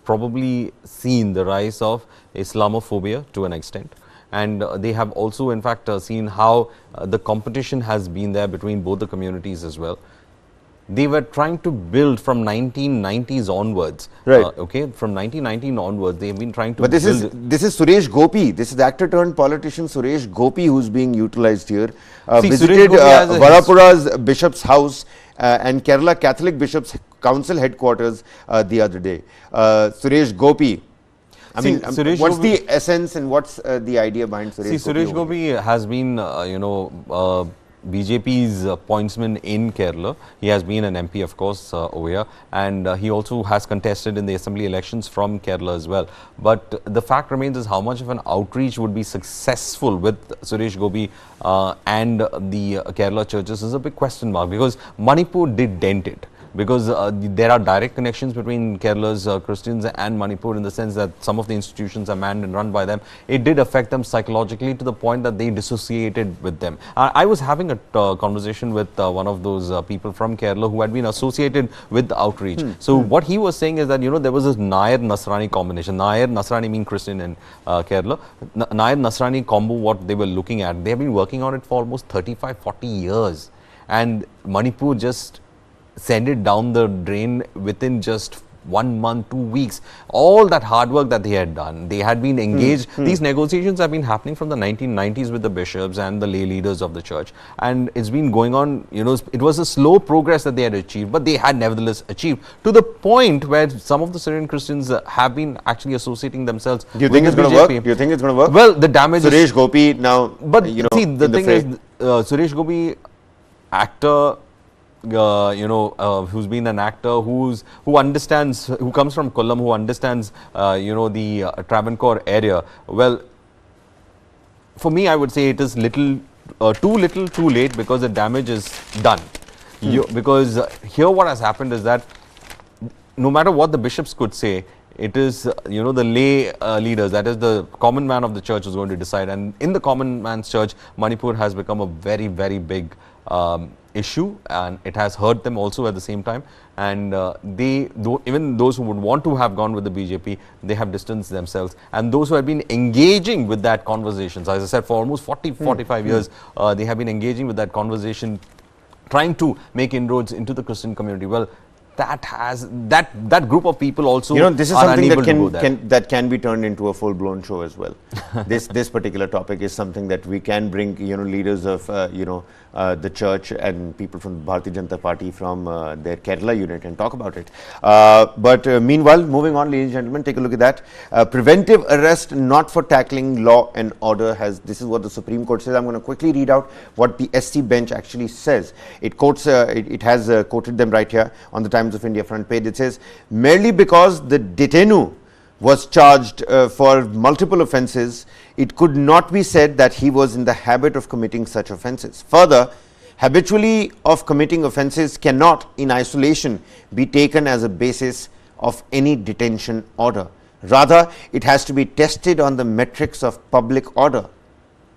probably seen the rise of Islamophobia to an extent. And they have also, in fact, seen how the competition has been there between both the communities as well. They were trying to build from 1990s onwards. Right. From 1919 onwards, they have been trying to. But this is Suresh Gopi. This is the actor turned politician Suresh Gopi who's being utilized here. Visited Varapura's bishop's house and Kerala Catholic Bishops Council headquarters the other day. Suresh Gopi. What's the essence and what's the idea behind Suresh Gopi? Suresh Gopi has been, BJP's pointsman in Kerala. He has been an MP, of course, over here, and he also has contested in the assembly elections from Kerala as well. But the fact remains is how much of an outreach would be successful with Suresh Gopi and the Kerala churches is a big question mark, because Manipur did dent it. Because there are direct connections between Kerala's Christians and Manipur, in the sense that some of the institutions are manned and run by them. It did affect them psychologically to the point that they dissociated with them. I was having a conversation with one of those people from Kerala who had been associated with the outreach. So what he was saying is that, there was this Nair-Nasrani combination. Nair-Nasrani mean Christian in Kerala. Nair-Nasrani combo, what they were looking at, they have been working on it for almost 35-40 years. And Manipur just send it down the drain within just 1 month, 2 weeks. All that hard work that they had done, they had been engaged. These negotiations have been happening from the 1990s with the bishops and the lay leaders of the church, and it's been going on. It was a slow progress that they had achieved, but they had nevertheless achieved to the point where some of the Syrian Christians have been actually associating themselves. Do you think it's going to work? Do you think it's going to work? Well, the damage Suresh Gopi now, but see, the thing is, Suresh Gopi, actor, who's been an actor, who understands, who comes from Kollam, who understands, the Travancore area. Well, for me, I would say it is too little, too late, because the damage is done. Because here what has happened is that no matter what the bishops could say, it is, the lay leaders, that is the common man of the church, is going to decide. And in the common man's church, Manipur has become a very, very big issue, and it has hurt them also at the same time. And even those who would want to have gone with the BJP, they have distanced themselves. And those who have been engaging with that conversation, so as I said, for almost 45 years, they have been engaging with that conversation, trying to make inroads into the Christian community. Well, that has that group of people also this is are something unable that can be turned into a full-blown show as well. This particular topic is something that we can bring leaders of the church and people from the Bharatiya Janata Party from their Kerala unit and talk about it. But meanwhile, moving on, ladies and gentlemen, take a look at that. Preventive arrest not for tackling law and order this is what the Supreme Court says. I'm going to quickly read out what the SC bench actually says. It quotes, it has quoted them right here on the Times of India front page. It says, merely because the detainee was charged for multiple offences, it could not be said that he was in the habit of committing such offences. Further, habitually of committing offences cannot in isolation be taken as a basis of any detention order. Rather, it has to be tested on the metrics of public order.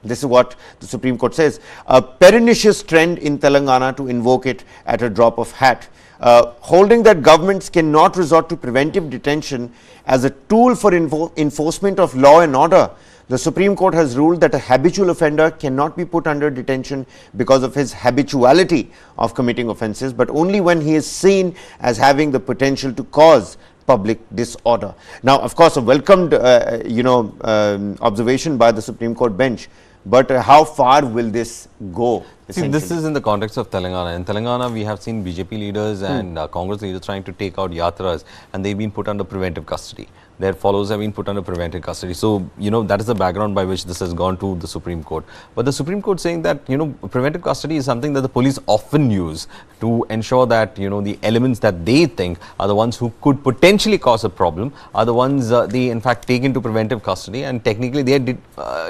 This is what the Supreme Court says. A pernicious trend in Telangana to invoke it at a drop of hat. Holding that governments cannot resort to preventive detention as a tool for enforcement of law and order, the Supreme Court has ruled that a habitual offender cannot be put under detention because of his habituality of committing offences, but only when he is seen as having the potential to cause public disorder. Now, of course, a welcomed observation by the Supreme Court bench, but how far will this go? See, this is in the context of Telangana. In Telangana, we have seen BJP leaders and Congress leaders trying to take out yatras, and they've been put under preventive custody. Their followers have been put under preventive custody. So, that is the background by which this has gone to the Supreme Court. But the Supreme Court saying that, preventive custody is something that the police often use to ensure that, the elements that they think are the ones who could potentially cause a problem are the ones they in fact take into preventive custody, and technically they are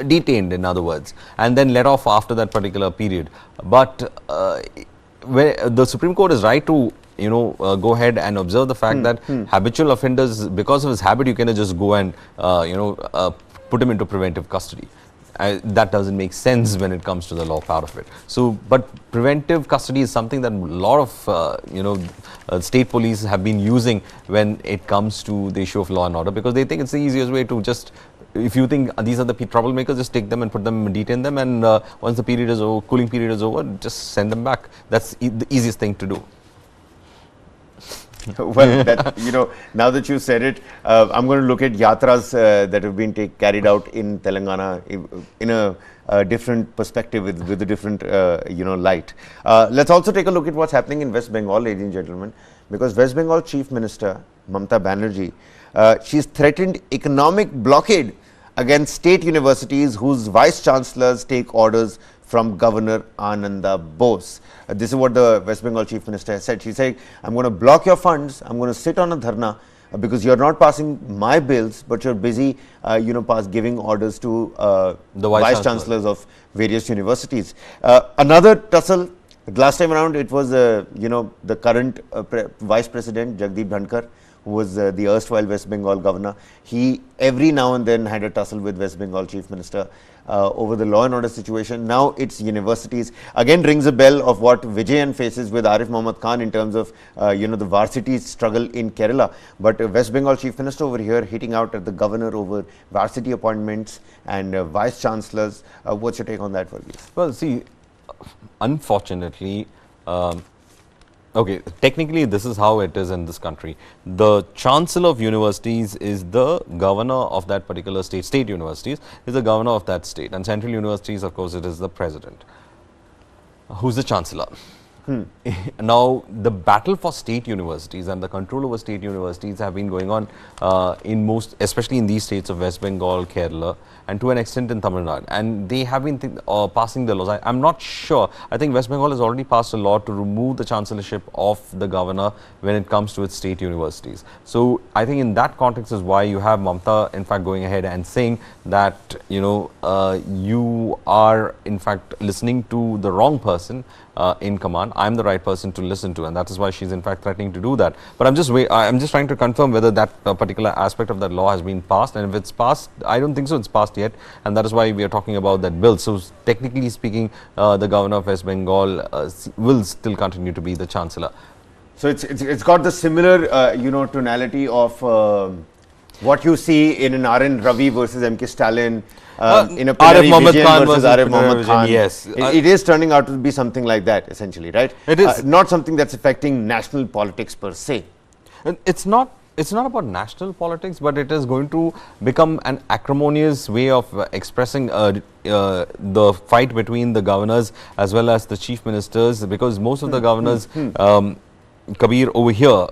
detained, in other words, and then let off after that particular period. But where the Supreme Court is right to go ahead and observe the fact that habitual offenders, because of his habit, you cannot just go and put him into preventive custody. That doesn't make sense when it comes to the law part of it. So, but preventive custody is something that a lot of state police have been using when it comes to the issue of law and order, because they think it's the easiest way to just, if you think these are the troublemakers, just take them and put them, detain them, and once the period is over, cooling period is over, just send them back. That's the easiest thing to do. Well, now that you said it, I'm going to look at yatras that have been carried out in Telangana in a different perspective with a different light. Let's also take a look at what's happening in West Bengal, ladies and gentlemen, because West Bengal Chief Minister Mamata Banerjee, she's threatened economic blockade against state universities whose vice chancellors take orders from Governor Ananda Bose. This is what the West Bengal Chief Minister has said. She said, I'm going to block your funds, I'm going to sit on a dharna because you're not passing my bills, but you're busy, giving orders to the vice chancellors of various universities. Another tussle. Last time around, it was the current Vice President Jagdeep Dhankar, who was the erstwhile West Bengal governor. He every now and then had a tussle with West Bengal Chief Minister over the law and order situation. Now it's universities. Again, rings a bell of what Vijayan faces with Arif Mohammad Khan in terms of the varsity struggle in Kerala. But West Bengal Chief Minister over here hitting out at the governor over varsity appointments and vice chancellors. What's your take on that, Varghese? Well, see, unfortunately, okay, technically this is how it is in this country. The chancellor of universities is the governor of that particular state. State universities is the governor of that state, and central universities, of course, it is the president. Who's the chancellor? Now, the battle for state universities and the control over state universities have been going on in most, especially in these states of West Bengal, Kerala, and to an extent in Tamil Nadu. And they have been passing the laws. I'm not sure. I think West Bengal has already passed a law to remove the chancellorship of the governor when it comes to its state universities. So, I think in that context is why you have Mamata, in fact, going ahead and saying that, you are, in fact, listening to the wrong person in command. I'm the right person to listen to, and that is why she's in fact threatening to do that. But I'm just trying to confirm whether that particular aspect of that law has been passed, and if it's passed, I don't think so it's passed yet, and that is why we are talking about that bill. So technically speaking, the governor of West Bengal will still continue to be the chancellor. So it's got the similar tonality of What you see in an R.N. Ravi versus M.K. Stalin, in a Arif Pinari Mohammed Vijayan Khan versus versus Arif Mohammed Pinari Khan. Vijayan, yes. It is turning out to be something like that, essentially, right? It is. Not something that's affecting national politics per se. It's not about national politics, but it is going to become an acrimonious way of expressing the fight between the governors as well as the chief ministers, because most of the governors, Kabir, over here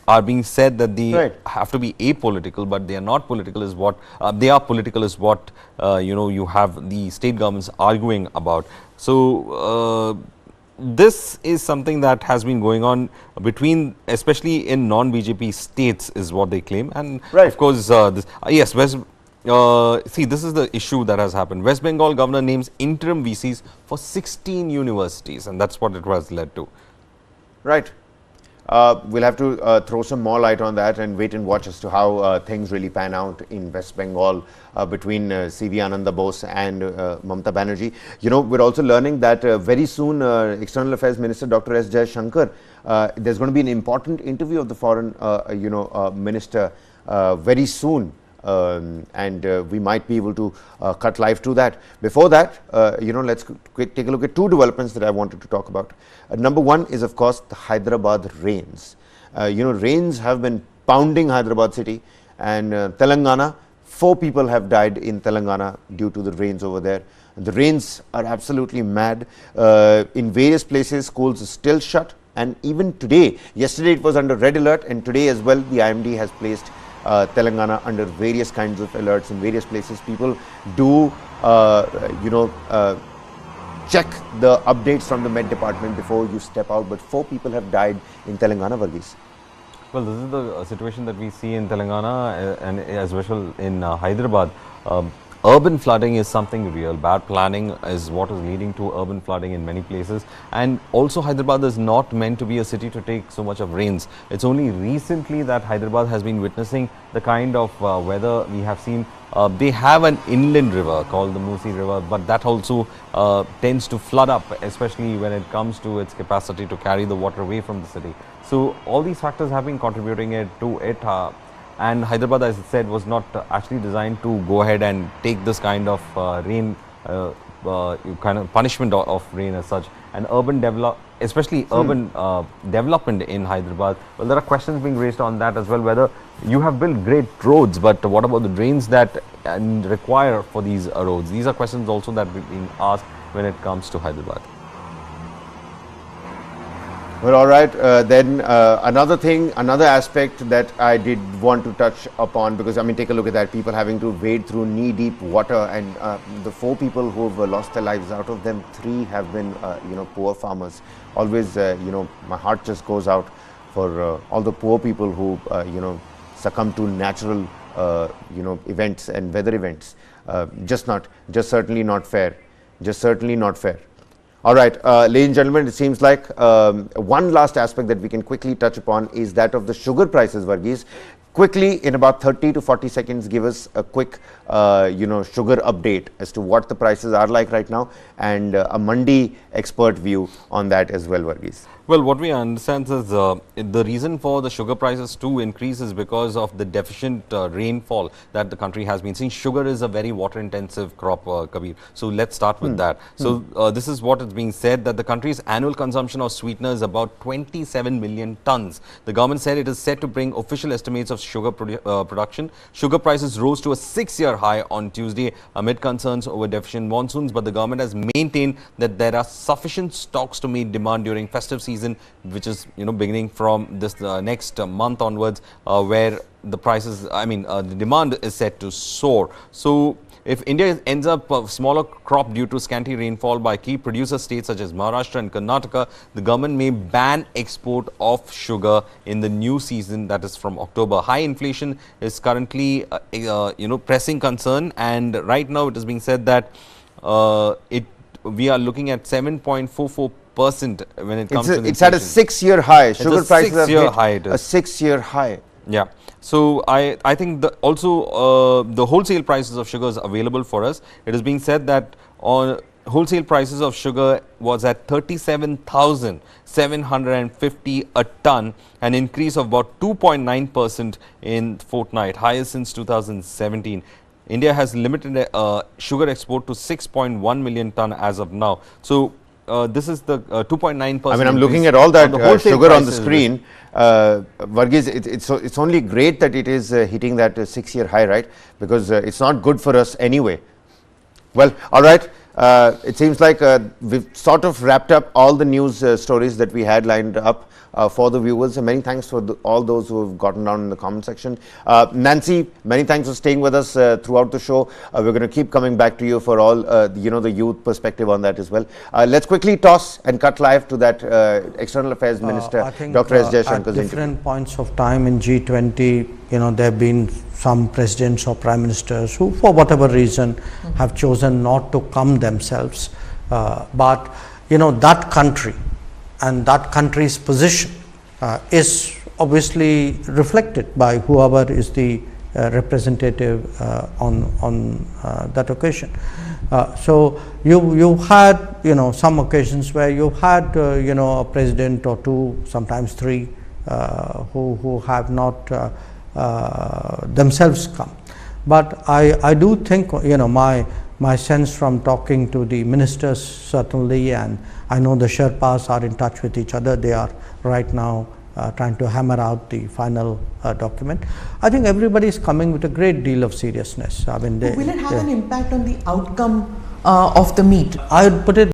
are being said that they have to be apolitical, but they are not political is what, they are political is what, you have the state governments arguing about. So, this is something that has been going on between, especially in non-BJP states, is what they claim. And of course, yes, see, this is the issue that has happened. West Bengal governor names interim VCs for 16 universities, and that's what it was led to. Right. We'll have to throw some more light on that and wait and watch as to how things really pan out in West Bengal between C.V. Ananda Bose and Mamata Banerjee. You know, we're also learning that very soon External Affairs Minister Dr. S. Jaishankar, there's going to be an important interview of the foreign, minister very soon. And we might be able to cut live to that. Before that, let's take a look at two developments that I wanted to talk about. Number one is, of course, the Hyderabad rains. Rains have been pounding Hyderabad city, and Telangana, 4 people have died in Telangana due to the rains over there. The rains are absolutely mad. In various places, schools are still shut, and even today, yesterday it was under red alert, and today as well, the IMD has placed Telangana under various kinds of alerts in various places. People do, check the updates from the Met Department before you step out. But 4 people have died in Telangana, Varghese. Well, this is the situation that we see in Telangana and as well in Hyderabad. Urban flooding is something real. Bad planning is what is leading to urban flooding in many places. And also, Hyderabad is not meant to be a city to take so much of rains. It's only recently that Hyderabad has been witnessing the kind of weather we have seen. They have an inland river called the Musi River, but that also tends to flood up, especially when it comes to its capacity to carry the water away from the city. So all these factors have been contributing to it. And Hyderabad, as I said, was not actually designed to go ahead and take this kind of rain, kind of punishment of rain as such. And urban urban development in Hyderabad, well, there are questions being raised on that as well, whether you have built great roads, but what about the drains that require for these roads? These are questions also that are being asked when it comes to Hyderabad. Well, all right. Then another aspect that I did want to touch upon, because I mean, take a look at that. People having to wade through knee-deep water, and the 4 people who have lost their lives, out of them 3 have been, poor farmers. Always, my heart just goes out for all the poor people who, succumb to natural, events and weather events. Just certainly not fair. Just certainly not fair. All right, ladies and gentlemen, it seems like one last aspect that we can quickly touch upon is that of the sugar prices, Varghese. Quickly, in about 30 to 40 seconds, give us a quick, sugar update as to what the prices are like right now, and a Mandi expert view on that as well, Varghese. Well, what we understand is the reason for the sugar prices to increase is because of the deficient rainfall that the country has been seeing. Sugar is a very water-intensive crop, Kabir. So let's start with that. So this is what is being said, that the country's annual consumption of sweetener is about 27 million tons. The government said it is set to bring official estimates of sugar production. Sugar prices rose to a 6-year high on Tuesday amid concerns over deficient monsoons, but the government has maintained that there are sufficient stocks to meet demand during festive season, which is beginning from this next month onwards, where the prices, the demand is set to soar. So if India ends up a smaller crop due to scanty rainfall by key producer states such as Maharashtra and Karnataka, the government may ban export of sugar in the new season, that is from October. High inflation is currently pressing concern, and right now it is being said that we are looking at 7.44% when it comes to it's at a 6-year high. Sugar prices have hit a 6-year high. Yeah. So I think also the wholesale prices of sugar is available for us. It is being said that wholesale prices of sugar was at 37,750 a ton, an increase of about 2.9% in fortnight, highest since 2017. India has limited sugar export to 6.1 million ton as of now. So this is the 2.9%. I mean, I'm looking at all that sugar on the screen. Varghese, it's only great that it is hitting that 6-year high, right? Because it's not good for us anyway. Well, all right. It seems like we've sort of wrapped up all the news stories that we had lined up for the viewers. And many thanks for all those who have gotten down in the comment section. Nancy, many thanks for staying with us throughout the show. We're going to keep coming back to you for all the youth perspective on that as well. Let's quickly toss and cut live to that External Affairs Minister, Dr. S. Jaishankar's at different points of time in G20, there have been some presidents or prime ministers who, for whatever reason, have chosen not to come themselves. But that country and that country's position is obviously reflected by whoever is the representative on that occasion. So you had some occasions where you had a president or two, sometimes three, who have not themselves come. But I do think my sense from talking to the ministers certainly, and I know the Sherpas are in touch with each other. They are right now trying to hammer out the final document. I think everybody is coming with a great deal of seriousness. I mean, will it have an impact on the outcome of the meet? I would put it